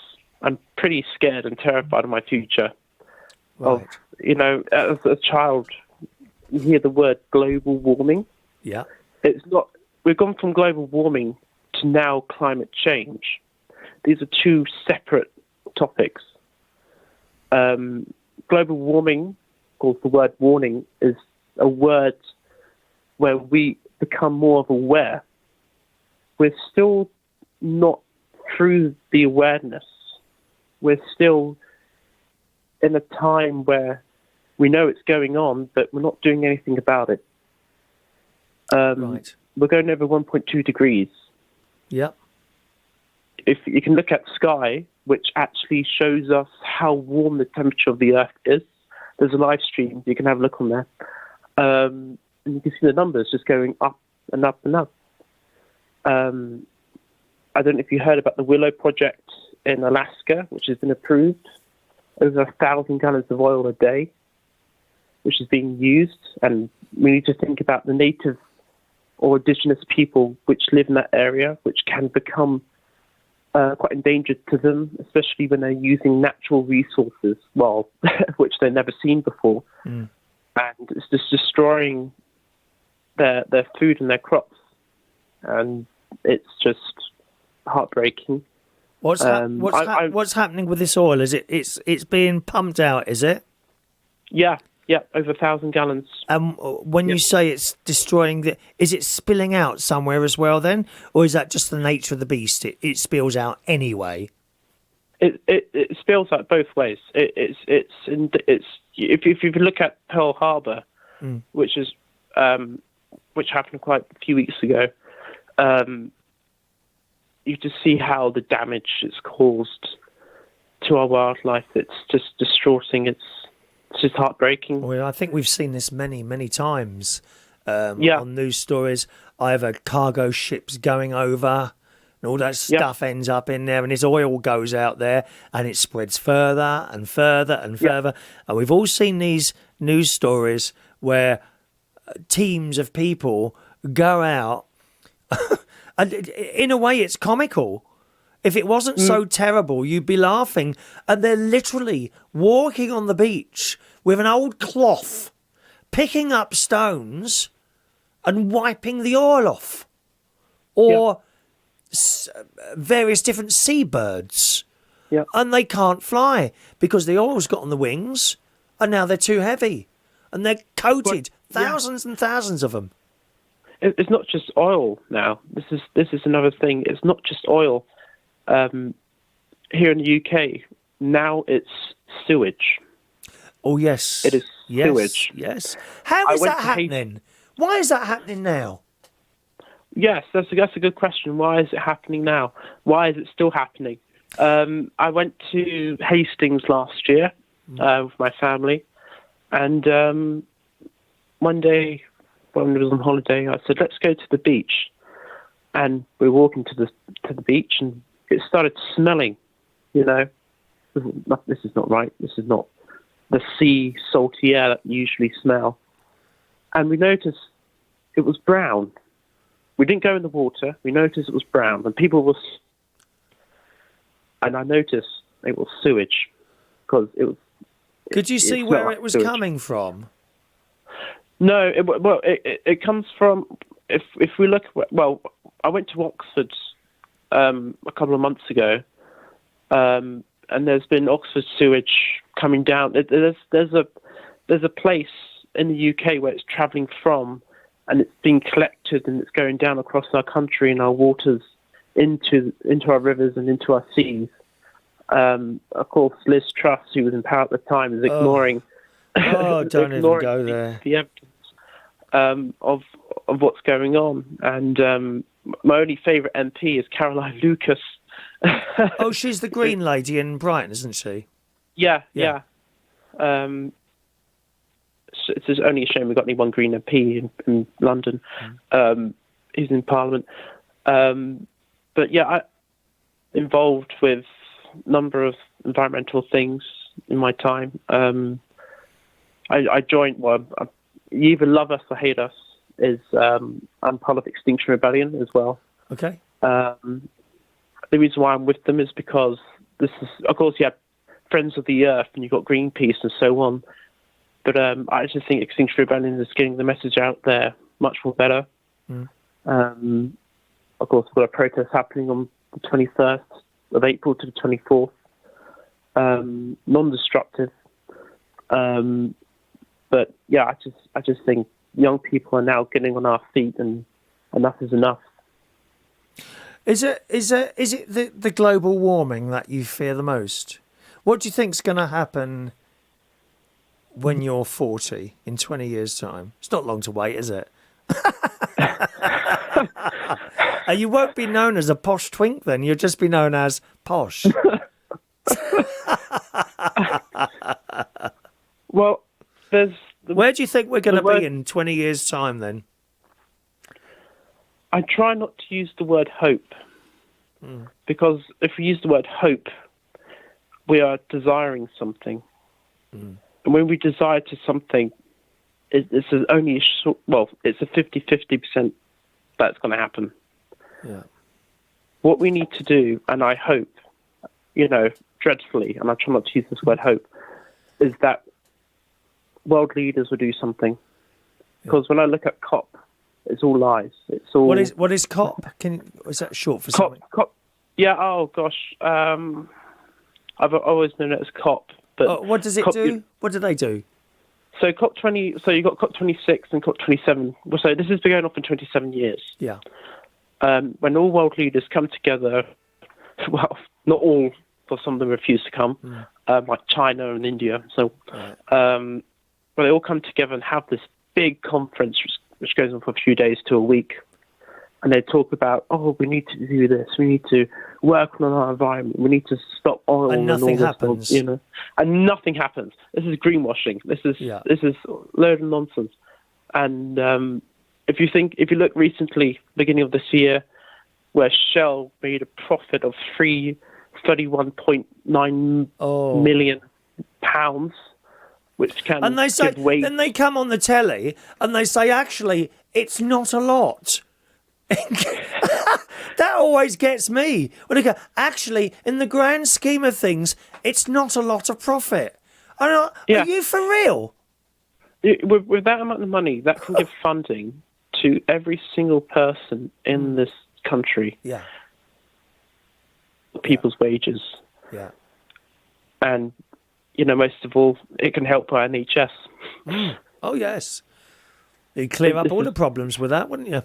I'm pretty scared and terrified of my future.
Right.
As a child, you hear the word global warming.
Yeah.
It's not. We've gone from global warming to now climate change. These are two separate topics. Global warming, called the word warning, is a word where we become more of aware. We're still not through the awareness. We're still in a time where we know it's going on, but we're not doing anything about it.
Right.
We're going over 1.2 degrees.
Yeah.
If you can look at sky, which actually shows us how warm the temperature of the Earth is. There's a live stream. You can have a look on there. And you can see the numbers just going up and up and up. I don't know if you heard about the Willow project in Alaska, which has been approved. Over 1,000 gallons of oil a day, which is being used. And we need to think about the native or indigenous people which live in that area, which can become quite endangered to them, especially when they're using natural resources, which they've never seen before. And it's just destroying their food and their crops. And it's just heartbreaking.
What's happening with this oil? Is it's being pumped out? Is it?
Yeah, over 1,000 gallons.
When you say it's destroying is it spilling out somewhere as well then, or is that just the nature of the beast? It spills out anyway.
It spills out both ways. If you look at Pearl Harbor, which happened quite a few weeks ago, you just see how the damage it's caused to our wildlife. It's just distraughting. It's just heartbreaking.
Well, I think we've seen this many times on news stories. Either cargo ships going over and all that stuff ends up in there, and this oil goes out there and it spreads further and further and further. And we've all seen these news stories where teams of people go out and in a way it's comical. If it wasn't so terrible, you'd be laughing. And they're literally walking on the beach with an old cloth, picking up stones and wiping the oil off. Or various different seabirds.
Yeah.
And they can't fly because the oil's got on the wings and now they're too heavy. And they're coated, thousands and thousands of them.
It's not just oil now. This is another thing. It's not just oil. Here in the UK, now it's sewage.
Oh, yes.
It is sewage.
Yes. How is that happening? Why is that happening now?
Yes, that's a good question. Why is it happening now? Why is it still happening? I went to Hastings last year with my family, and one day when I was on holiday, I said, "Let's go to the beach." And we were walking to the beach, and it started smelling. You know, this is not right. This is not the sea salty air that you usually smell. And we noticed it was brown. We didn't go in the water. We noticed it was brown, and people were. And I noticed it was sewage because it was.
Could you see where it was coming from?
No, it comes from. If we look, well, I went to Oxford a couple of months ago, and there's been Oxford sewage coming down. There's a place in the UK where it's travelling from, and it's being collected and it's going down across our country and our waters into our rivers and into our seas. Of course, Liz Truss, who was in power at the time, is ignoring.
Don't even go there.
The evidence of what's going on, and my only favourite MP is Caroline Lucas.
Oh, she's the Green lady in Brighton, isn't she?
Yeah. It's only a shame we've got only one Green MP in London. He's in Parliament. But yeah, I involved with a number of environmental things in my time. I joined, you either love us or hate us, I'm part of Extinction Rebellion as well.
Okay.
The reason why I'm with them is because this is, of course, you have Friends of the Earth and you've got Greenpeace and so on. But I just think Extinction Rebellion is getting the message out there much more better. Of course, we've got a protest happening on the 21st of April to the 24th. Non-destructive. But yeah, I just think young people are now getting on our feet, and enough is enough.
Is it the global warming that you fear the most? What do you think's going to happen when you're 40 in 20 years' time? It's not long to wait, is it? You won't be known as a posh twink then. You'll just be known as Posh.
Well,
where do you think we're going to be in 20 years' time then?
I try not to use the word hope, because if we use the word hope, we are desiring something. And when we desire to something, it's only it's a 50-50% that's going to happen.
Yeah.
What we need to do, and I hope, dreadfully, and I try not to use this word hope, is that world leaders will do something. Because when I look at COP, it's all lies. It's all.
What is COP? Is that short for
COP?
something?
Yeah. Oh gosh. I've always known it as COP. But
what does it do? What do they do?
So COP 20. So you got COP 26 and COP 27. So this has been going on for 27 years.
Yeah.
When all world leaders come together, well, not all, because some of them refuse to come, like China and India. So, well, they all come together and have this big conference, which goes on for a few days to a week. And they talk about, we need to do this. We need to work on our environment. We need to stop oil
and nothing
all
happens.
Stuff, and nothing happens. This is greenwashing. This is load of nonsense. And if you look recently, beginning of this year, where Shell made a profit of £31.9 million, which can
and they say,
give way.
Then they come on the telly and they say, actually, it's not a lot. That always gets me. When they go, actually, in the grand scheme of things, it's not a lot of profit. Are you for real?
With that amount of money, that can give funding to every single person in this country.
Yeah.
People's wages.
Yeah.
And, most of all, it can help our NHS.
Oh, yes. You'd clear up all the problems with that, wouldn't you?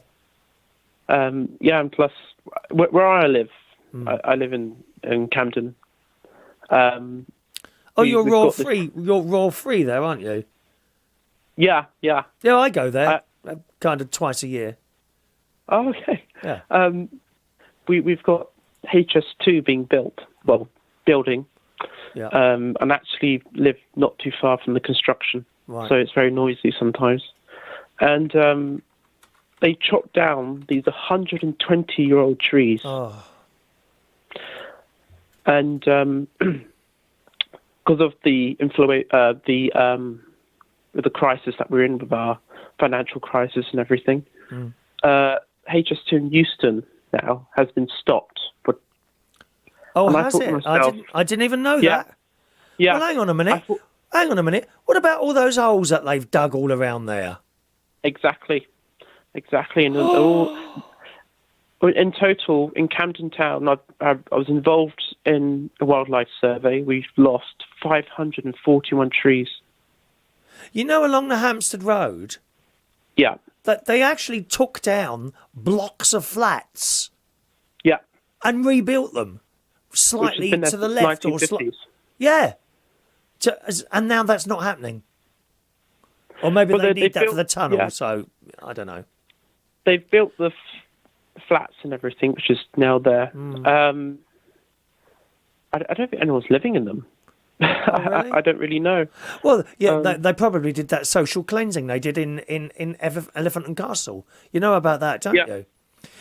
And plus, where I live, I live in Camden.
You're raw free. You're raw free there, aren't you?
Yeah.
Yeah, I go there kind of twice a year.
Oh, okay.
Yeah.
We've got HS2 being built. Well, building.
Yeah.
And actually live not too far from the construction.
Right.
So it's very noisy sometimes. And they chopped down these 120-year-old trees.
Oh.
And because of the crisis that we're in with our financial crisis and everything, HS2 in Euston now has been stopped.
Has it? I didn't even know that.
Yeah.
Well, hang on a minute. What about all those holes that they've dug all around there?
Exactly. And they're all, in total, in Camden Town, I was involved in a wildlife survey. We've lost 541 trees.
Along the Hampstead Road?
Yeah.
That they actually took down blocks of flats.
Yeah.
And rebuilt them slightly to the left. Yeah. And now that's not happening. Or maybe they need that for the tunnel, so I don't know.
They've built the flats and everything, which is now there. I don't think anyone's living in them.
Oh, really?
I don't really know.
Well, yeah, they probably did that social cleansing they did in Elephant and Castle. You know about that, don't you?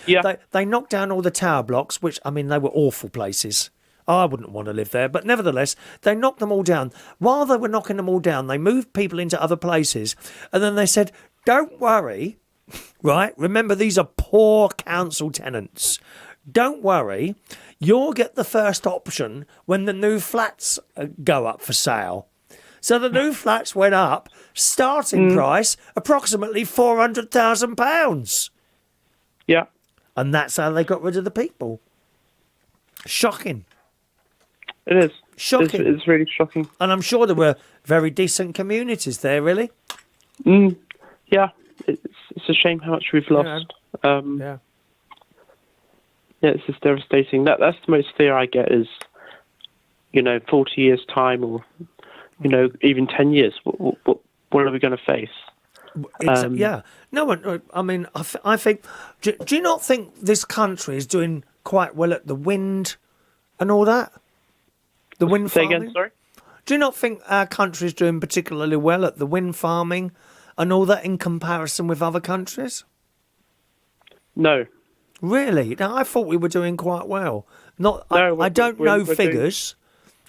Yeah.
They knocked down all the tower blocks, which, they were awful places. I wouldn't want to live there. But nevertheless, they knocked them all down. While they were knocking them all down, they moved people into other places. And then they said, don't worry, right? Remember, these are poor council tenants. Don't worry. You'll get the first option when the new flats go up for sale. So the new flats went up, starting price, approximately £400,000.
Yeah.
And that's how they got rid of the people. Shocking.
It is.
Shocking.
It's really shocking.
And I'm sure there were very decent communities there, really.
Yeah. It's a shame how much we've lost.
Yeah,
it's just devastating. That's the most fear I get is, 40 years' time or, even 10 years. What are we going to face?
No one. I think. Do you not think this country is doing quite well at the wind and all that? The wind farming.
Say again, sorry.
Do you not think our country is doing particularly well at the wind farming and all that in comparison with other countries?
No.
Really? Now, I thought we were doing quite well. I don't know figures.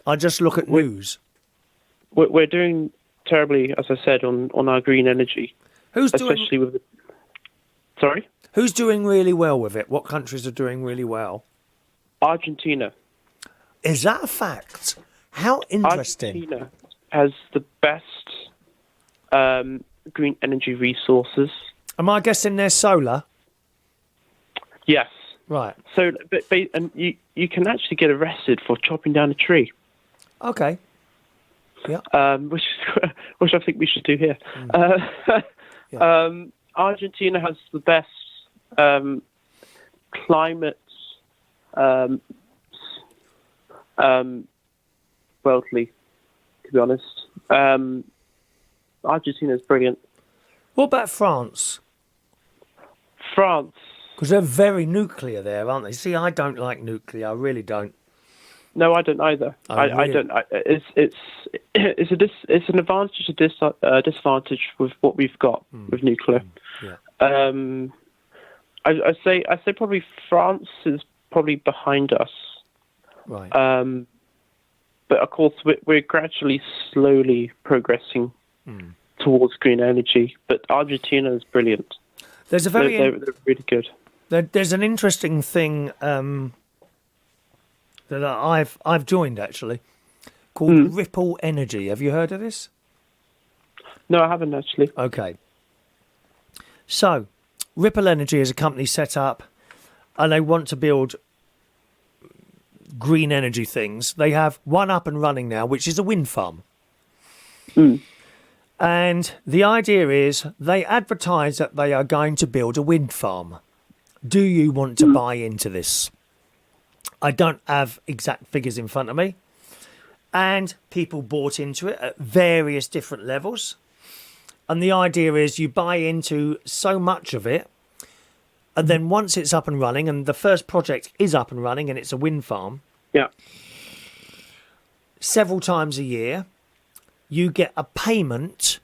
I just look at news.
We're doing terribly, as I said, on our green energy. Especially with the... Sorry?
Who's doing really well with it? What countries are doing really well?
Argentina.
Is that a fact? How interesting.
Argentina has the best green energy resources.
Am I guessing they're solar?
Yes.
Right.
So, and you can actually get arrested for chopping down a tree.
Okay. Yeah.
Which I think we should do here. Argentina has the best climate worldly, to be honest. Argentina is brilliant.
What about France?
France.
Because they're very nuclear there, aren't they? See, I don't like nuclear. I really don't.
No, I don't either. I don't. It's an advantage, a disadvantage with what we've got with nuclear.
Yeah.
I say probably France is probably behind us.
Right.
But of course, we're gradually, slowly progressing towards green energy. But Argentina is brilliant.
There's a
they're really good.
There's an interesting thing that I've joined actually, called Ripple Energy. Have you heard of this?
No, I haven't actually.
Okay. So, Ripple Energy is a company set up, and they want to build green energy things. They have one up and running now, which is a wind farm. And the idea is they advertise that they are going to build a wind farm. Do you want to buy into this? I don't have exact figures in front of me. And people bought into it at various different levels. And the idea is you buy into so much of it, and then once it's up and running, and the first project is up and running, and it's a wind farm, several times a year, you get a payment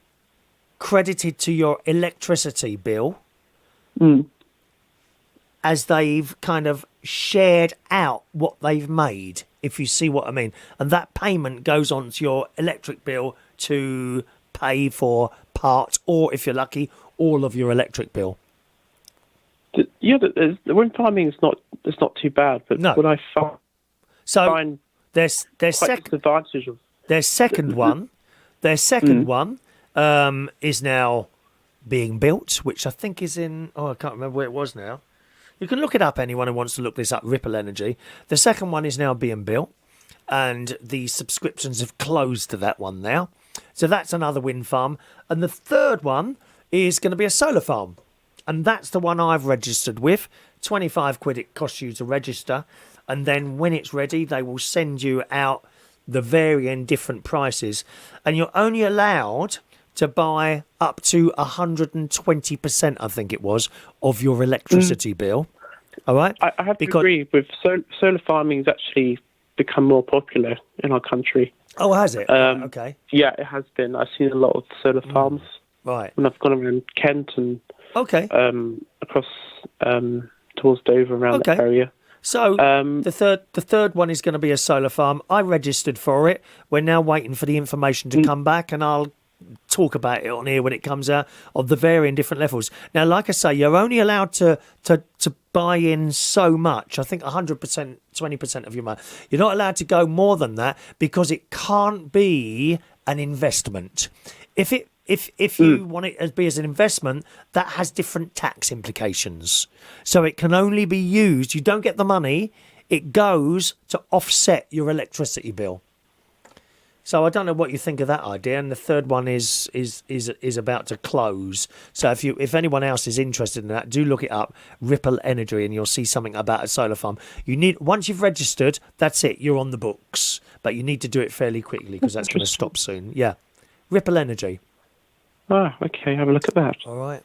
credited to your electricity bill as they've kind of shared out what they've made, if you see what I mean. And that payment goes on to your electric bill to pay for part, or if you're lucky, all of your electric bill.
Yeah, the wind farming is not too bad, but
No.
what I find
their
quite disadvantage of
their second one is now being built, which I think is in, I can't remember where it was now. You can look it up, anyone who wants to look this up, Ripple Energy. The second one is now being built, and the subscriptions have closed to that one now. So that's another wind farm. And the third one is going to be a solar farm. And that's the one I've registered with. 25 quid it costs you to register. And then when it's ready, they will send you out the varying different prices. And you're only allowed to buy up to 120%, I think it was, of your electricity bill. All right?
I have to agree with solar farming has actually become more popular in our country.
Oh, has it? Okay.
Yeah, it has been. I've seen a lot of solar farms.
Right.
When I've gone around Kent and across towards Dover, around that area.
So the third one is going to be a solar farm. I registered for it. We're now waiting for the information to come back, and I'll talk about it on here when it comes out, of the varying different levels. Now, like I say, you're only allowed to buy in so much. I think 100%, 20% of your money. You're not allowed to go more than that, because it can't be an investment. If you want it to be as an investment, that has different tax implications. So it can only be used. You don't get the money. It goes to offset your electricity bill. So I don't know what you think of that idea. And the third one is about to close. So if anyone else is interested in that, do look it up, Ripple Energy, and you'll see something about a solar farm. Once you've registered, that's it. You're on the books, but you need to do it fairly quickly, because that's going to stop soon. Yeah, Ripple Energy.
Ah, okay. Have a look at that.
All right.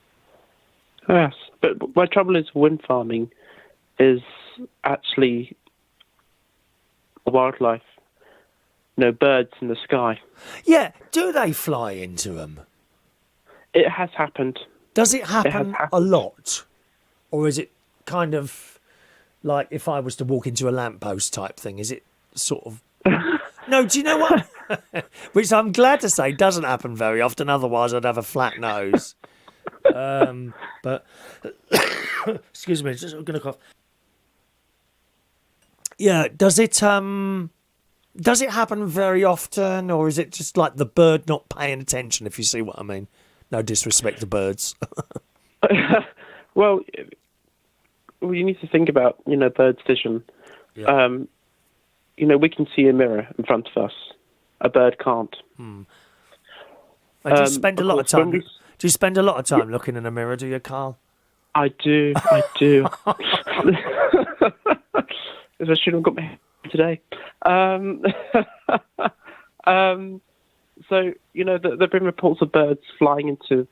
Yes, but my trouble is wind farming is actually wildlife. Birds in the sky.
Yeah, do they fly into them?
It has happened.
Does it happen a lot? Or is it kind of like if I was to walk into a lamppost type thing? Is it sort of... No, do you know what? Which I'm glad to say doesn't happen very often, otherwise I'd have a flat nose. But... Excuse me, just going to cough. Yeah, does it happen very often, or is it just like the bird not paying attention, if you see what I mean? No disrespect to birds.
Well, well, you need to think about, bird's vision.
Yeah.
We can see a mirror in front of us. A bird can't.
Do you spend a lot of
course,
time? Do you spend a lot of time looking in a mirror? Do you, Carl?
I do. Especially when I've got my hair today. So, there have been reports of birds flying into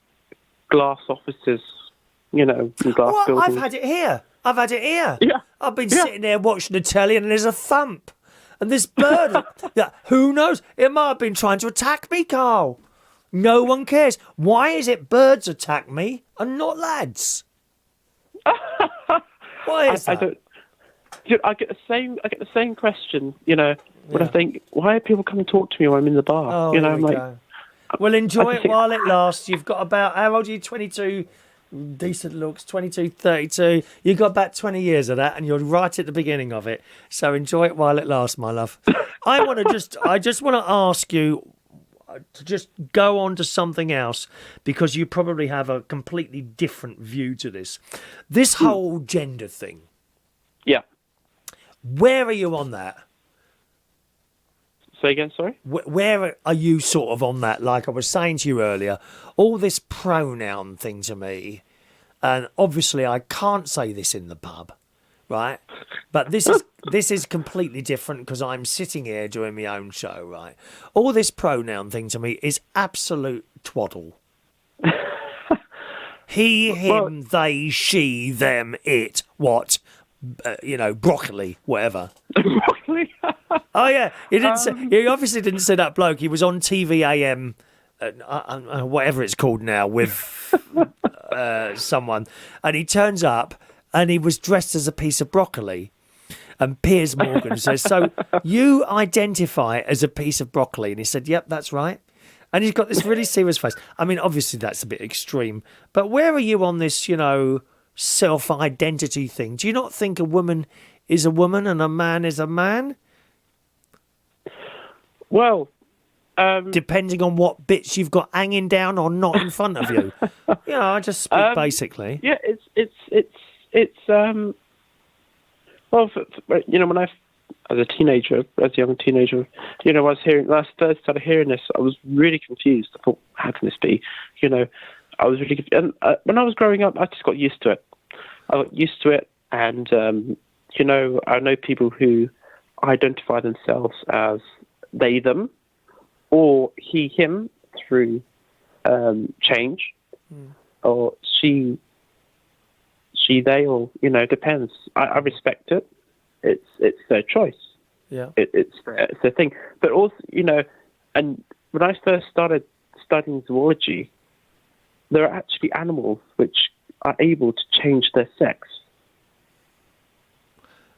glass offices, and glass buildings.
I've had it here.
Yeah.
I've been sitting there watching the telly and there's a thump. And this bird, who knows? It might have been trying to attack me, Carl. No one cares. Why is it birds attack me and not lads? Why is that?
I don't. I get the same question. When I think, why are people coming to talk to me when I'm in the bar?
Oh,
I'm like,
go. Well, enjoy it while it lasts. You've got about, how old are you? 22. Decent looks, 22, 32. You've got about 20 years of that, and you're right at the beginning of it. So enjoy it while it lasts, my love. I just want to ask you to just go on to something else, because you probably have a completely different view to this. This whole gender thing.
Yeah.
Where are you on that?
Say again, sorry?
Where are you sort of on that? Like I was saying to you earlier, all this pronoun thing to me, and obviously I can't say this in the pub, right? But this is completely different because I'm sitting here doing my own show, right? All this pronoun thing to me is absolute twaddle. He, him, they, she, them, it, what, broccoli, whatever.
Broccoli.
Oh yeah, he didn't. He obviously didn't say that bloke. He was on TVAM, whatever it's called now, with someone, and he turns up and he was dressed as a piece of broccoli. And Piers Morgan says, "So you identify as a piece of broccoli?" And he said, "Yep, that's right." And he's got this really serious face. I mean, obviously that's a bit extreme, but where are you on this? Self-identity thing. Do you not think a woman is a woman and a man is a man?
Well,
depending on what bits you've got hanging down or not in front of you. I just speak basically.
Yeah, it's well, when I, as a young teenager, when I first started hearing this, I was really confused. I thought, how can this be? I was really confused. And when I was growing up, I just got used to it. And I know people who identify themselves as they, them, or he, him through change, or she, they, or depends. I respect it. It's their choice.
Yeah,
it's their thing. But also, and when I first started studying zoology, there are actually animals which are able to change their sex.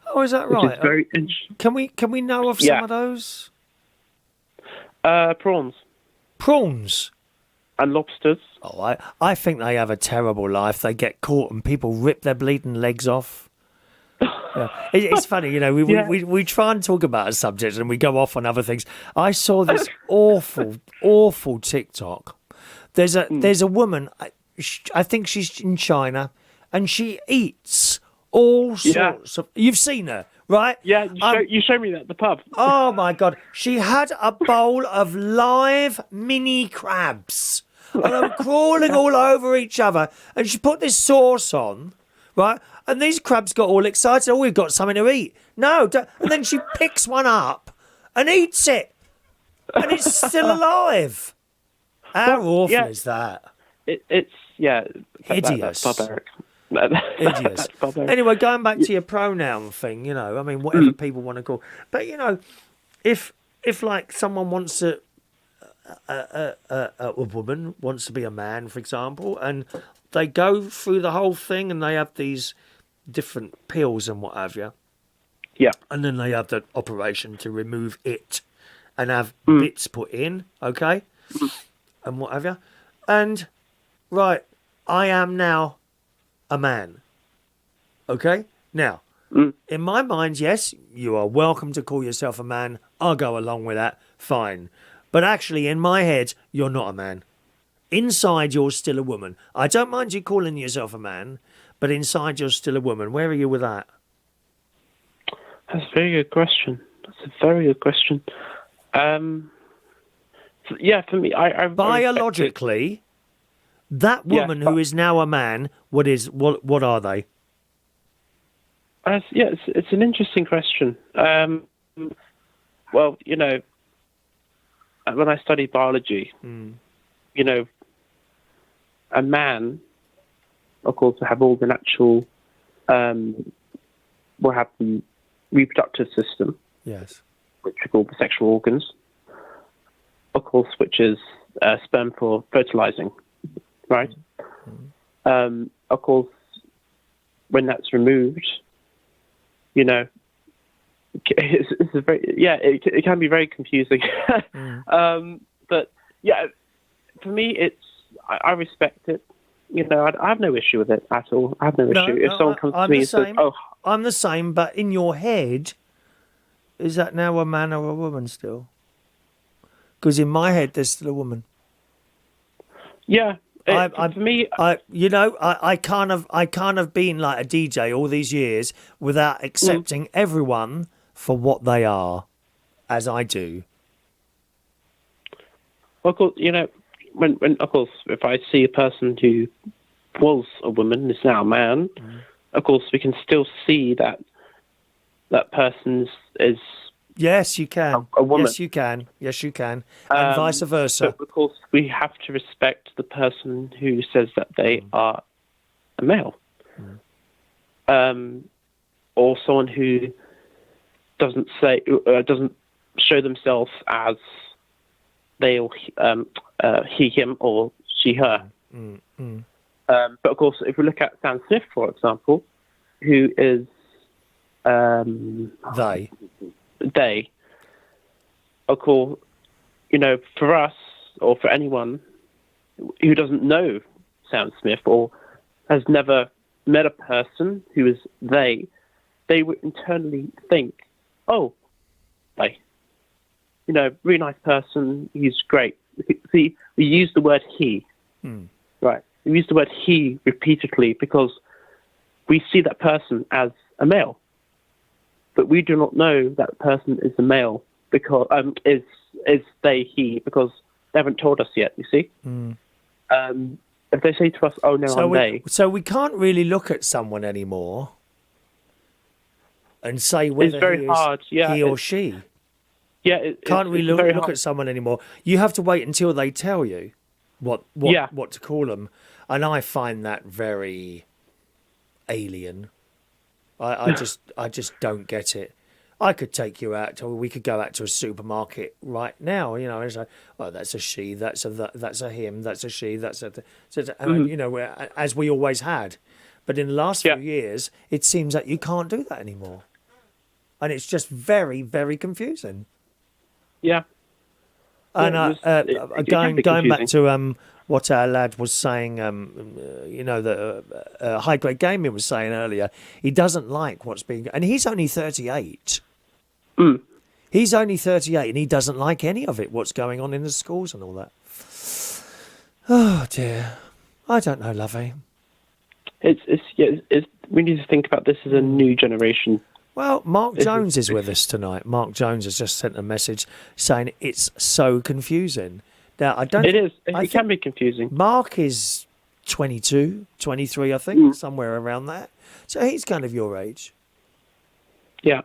Oh, is that right?
Is very interesting.
Can we know of some of those?
Prawns.
Prawns?
And lobsters.
Oh, I think they have a terrible life. They get caught and people rip their bleeding legs off. Yeah. It's funny, we try and talk about a subject and we go off on other things. I saw this awful TikTok. There's a woman, I think she's in China, and she eats all sorts of... You've seen her, right?
Yeah, you showed me that at the pub.
Oh, my God. She had a bowl of live mini crabs. And they were crawling all over each other. And she put this sauce on, right? And these crabs got all excited. Oh, we've got something to eat. No, and then she picks one up and eats it. And it's still alive. How awful is that?
It's
hideous.
That's barbaric.
Hideous. Anyway, going back to your pronoun thing, whatever people want to call. But if like someone wants to, a woman wants to be a man, for example, and they go through the whole thing and they have these different pills and what have you.
Yeah.
And then they have the operation to remove it and have bits put in, okay? And what have you. And, right, I am now a man. Okay? Now, in my mind, yes, you are welcome to call yourself a man. I'll go along with that. Fine. But actually, in my head, you're not a man. Inside, you're still a woman. I don't mind you calling yourself a man, but inside you're still a woman. Where are you with that?
That's a very good question. Yeah, for me, I
Biologically, that woman who is now a man, what are they?
It's an interesting question. Well, you know, when I studied biology, you know, a man, of course, will have all the natural, will have the reproductive system,
Yes.
which we call the sexual organs, of course, which is sperm for fertilizing, right? Of course, when that's removed, you know, it's a very, it can be very confusing. But yeah, for me, I respect it. You know, I have no issue with it at all. I have no issue. If someone comes to me and says, "Oh,
I'm the same," but in your head, is that now a man or a woman still? Because in my head, there's still a woman.
Yeah, for me,
I can't have been like a DJ all these years without accepting everyone for what they are, as I do.
Of course, you know, when of course, if I see a person who was a woman is now a man, of course, we can still see that person is.
Yes, you can.
A woman.
Yes, you can. Yes, you can. And vice versa.
But of course, we have to respect the person who says that they are a male. Or someone who doesn't show themselves as they or he, him, or she, her. But of course, if we look at Sam Smith, for example, who is they, of course, you know, for us or for anyone who doesn't know Sam Smith or has never met a person who is they would internally think, oh, they, you know, really nice person, he's great. See, we use the word he, right? We use the word he repeatedly because we see that person as a male. But we do not know that person is a male because is they he because they haven't told us yet. You see, if they say to us, "Oh no, I'm they,"
so we can't really look at someone anymore and say whether
it's very hard. Yeah,
he or she.
Yeah,
can't really look at someone anymore. You have to wait until they tell you what to call them, and I find that very alien. I just don't get it. I could take you out, or we could go out to a supermarket right now. You know, and say, "Oh, that's a she. That's a him. That's a she. That's a." You know, as we always had, but in the last few years, it seems that you can't do that anymore, and it's just very, very confusing.
Yeah.
And going back to what our lad was saying, you know, the High Grade Gaming was saying earlier, he doesn't like what's being... And he's only 38. He's only 38 and he doesn't like any of it, what's going on in the schools and all that. Oh, dear. I don't know, lovey.
We need to think about this as a new generation.
Well, Mark Jones is with us tonight. Mark Jones has just sent a message saying it's so confusing. Now, I don't...
It is. It can be confusing.
Mark is 22, 23, I think, somewhere around that. So he's kind of your age.
Yeah.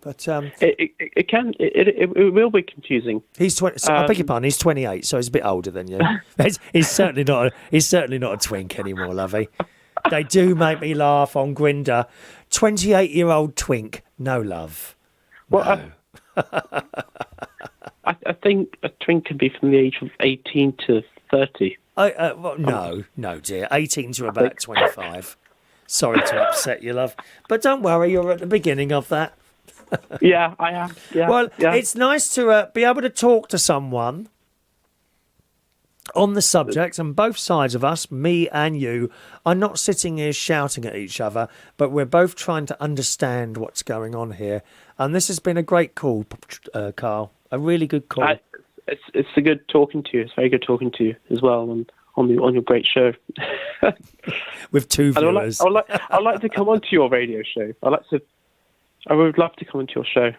But
it will be confusing.
He's 20. So I beg your pardon. He's 28, so he's a bit older than you. he's certainly not. He's certainly not a twink anymore, lovey. They do make me laugh on Grindr. 28-year-old twink, no love.
Well,
no.
I think a twink can be from the age of 18 to 30.
No, dear. 18 to about 25. Sorry to upset you, love. But don't worry, you're at the beginning of that.
Yeah, I am. Yeah.
Well, it's nice to be able to talk to someone on the subject, and both sides of us, me and you, are not sitting here shouting at each other, but we're both trying to understand what's going on here. And this has been a great call, Carl. A really good call.
It's a good talking to you. It's very good talking to you as well. And on your great show.
With 2
And
viewers.
I'd like to come onto your radio show. I would love to come onto your show.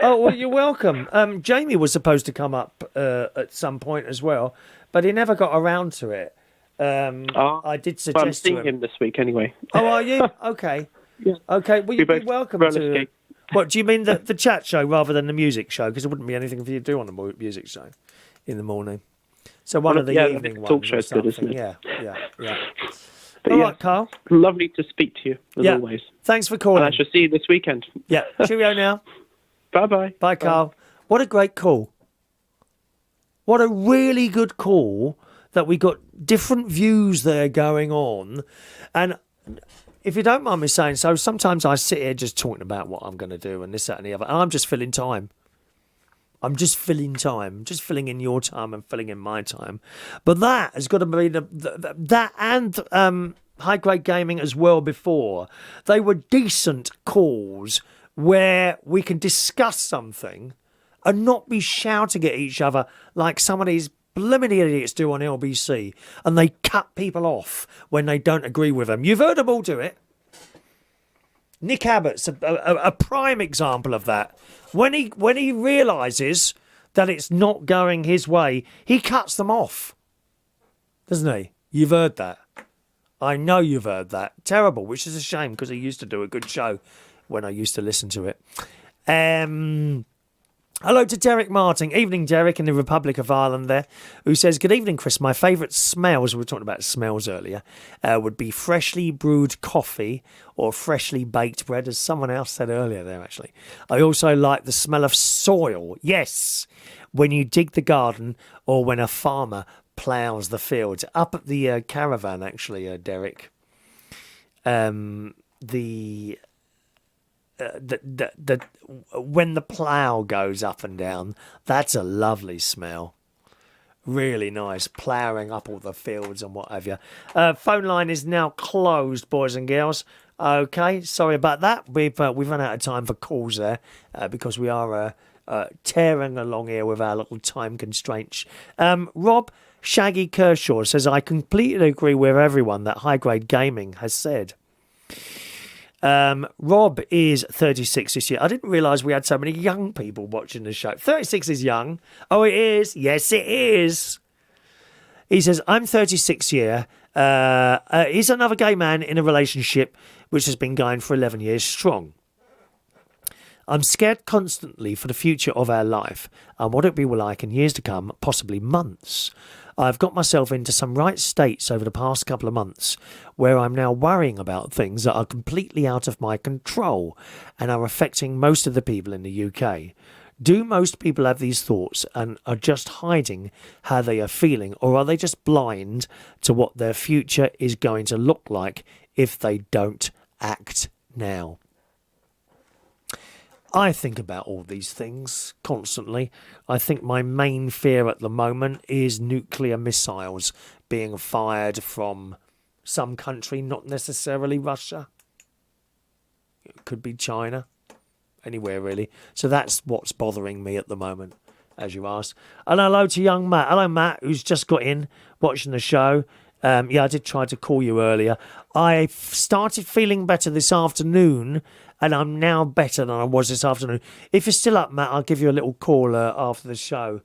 Oh, well, you're welcome. Jamie was supposed to come up at some point as well, but he never got around to it. I did suggest
I'm seeing
to
him this week anyway.
Oh, are you? Okay.
Yeah.
Okay, well, you'd be welcome
roller
to...
skate.
What, do you mean the chat show rather than the music show? Because there wouldn't be anything for you to do on the music show in the morning. So one of the evening ones.
Talk
or
show's good, isn't
something.
it?
Yeah.
But
All
yeah,
right, Carl.
lovely to speak to you, as
Yeah.
always.
Thanks for calling.
And I shall see you this weekend.
Yeah. Cheerio now.
Bye-bye.
Bye, Carl. What a great call. What a really good call that we got different views there going on. And if you don't mind me saying so, sometimes I sit here just talking about what I'm going to do and this, that and the other. And I'm just filling time. I'm just filling time, just filling in your time and filling in my time. But that has got to be that and High Grade Gaming as well before. They were decent calls where we can discuss something and not be shouting at each other like some of these blooming idiots do on LBC, and they cut people off when they don't agree with them. You've heard them all do it. Nick Abbott's a prime example of that. When he realises that it's not going his way, he cuts them off, doesn't he? You've heard that. I know you've heard that. Terrible, which is a shame because he used to do a good show when I used to listen to it. Hello to Derek Martin. Evening, Derek, in the Republic of Ireland there, who says, good evening, Chris. My favourite smells, we were talking about smells earlier, would be freshly brewed coffee or freshly baked bread, as someone else said earlier there, actually. I also like the smell of soil. Yes, when you dig the garden or when a farmer ploughs the fields. Up at the caravan, actually, Derek, when the plough goes up and down, that's a lovely smell. Really nice, ploughing up all the fields and what have you. Phone line is now closed, boys and girls. Okay, sorry about that. We've run out of time for calls there because we are tearing along here with our little time constraints. Rob Shaggy Kershaw says, I completely agree with everyone that High Grade Gaming has said. Rob is 36 this year. I didn't realise we had so many young people watching the show. 36 is young. Oh, it is. Yes, it is. He says, I'm 36 year. He's another gay man in a relationship which has been going for 11 years strong. I'm scared constantly for the future of our life and what it'll be like in years to come, possibly months. I've got myself into some right states over the past couple of months where I'm now worrying about things that are completely out of my control and are affecting most of the people in the UK. Do most people have these thoughts and are just hiding how they are feeling, or are they just blind to what their future is going to look like if they don't act now? I think about all these things constantly. I think my main fear at the moment is nuclear missiles being fired from some country, not necessarily Russia. It could be China. Anywhere, really. So that's what's bothering me at the moment, as you asked. And hello to young Matt. Hello, Matt, who's just got in, watching the show. Yeah, I did try to call you earlier. I started feeling better this afternoon, and I'm now better than I was this afternoon. If you're still up, Matt, I'll give you a little call after the show,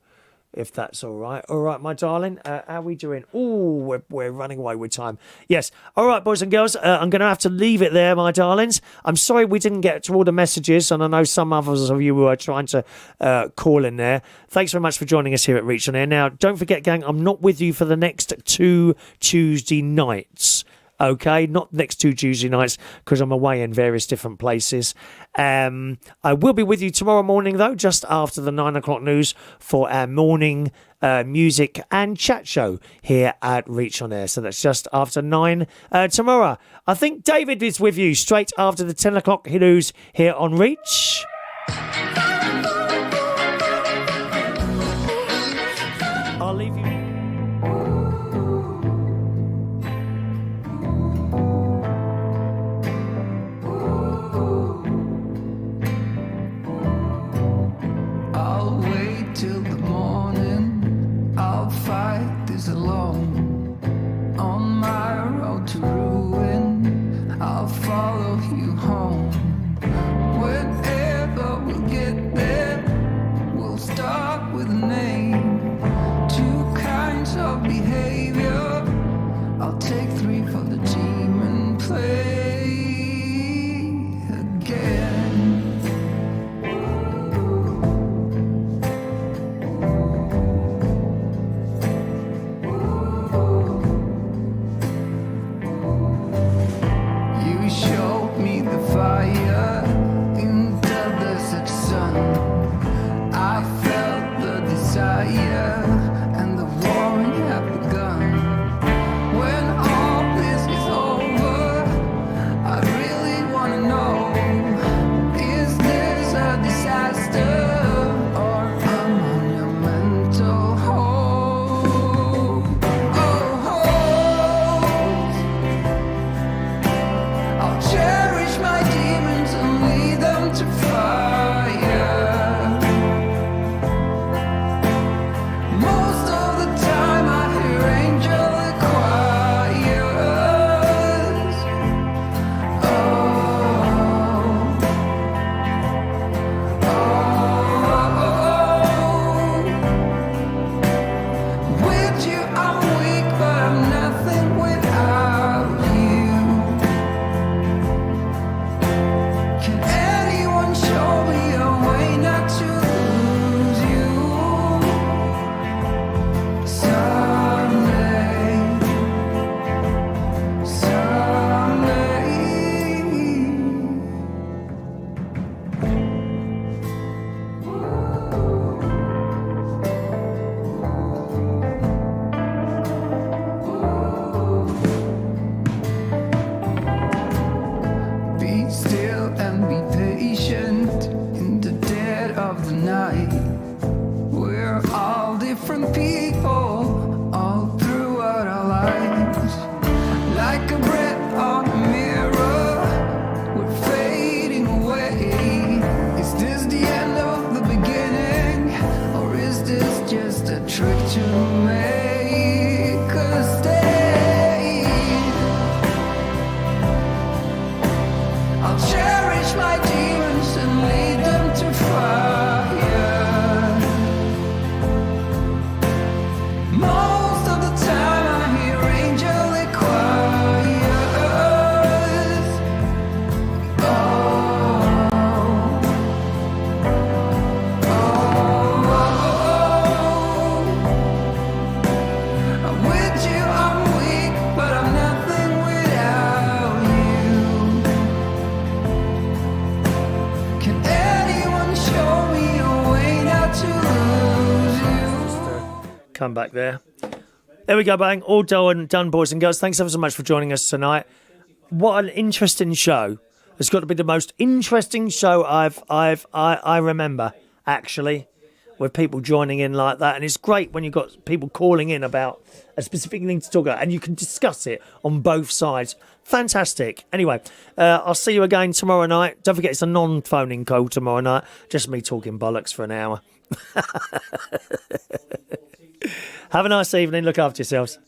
if that's all right. All right, my darling. How are we doing? Oh, we're running away with time. Yes. All right, boys and girls, I'm going to have to leave it there, my darlings. I'm sorry we didn't get to all the messages, and I know some others of you were trying to call in there. Thanks very much for joining us here at Reach On Air. Now, don't forget, gang, I'm not with you for the next 2 Tuesday nights. Okay, not next 2 Tuesday nights because I'm away in various different places. I will be with you tomorrow morning, though, just after the 9 o'clock news for our morning music and chat show here at Reach On Air. So that's just after 9 tomorrow. I think David is with you straight after the 10 o'clock news here on Reach. I'll leave you.
I'll wait till the morning. I'll fight this alone.
come back there. There we go, bang. All done, boys and girls. Thanks ever so much for joining us tonight. What an interesting show. It's got to be the most interesting show I remember, actually, with people joining in like that. And it's great when you've got people calling in about a specific thing to talk about and you can discuss it on both sides. Fantastic. Anyway, I'll see you again tomorrow night. Don't forget, it's a non-phoning call tomorrow night. Just me talking bollocks for an hour. Have a nice evening. Look after yourselves.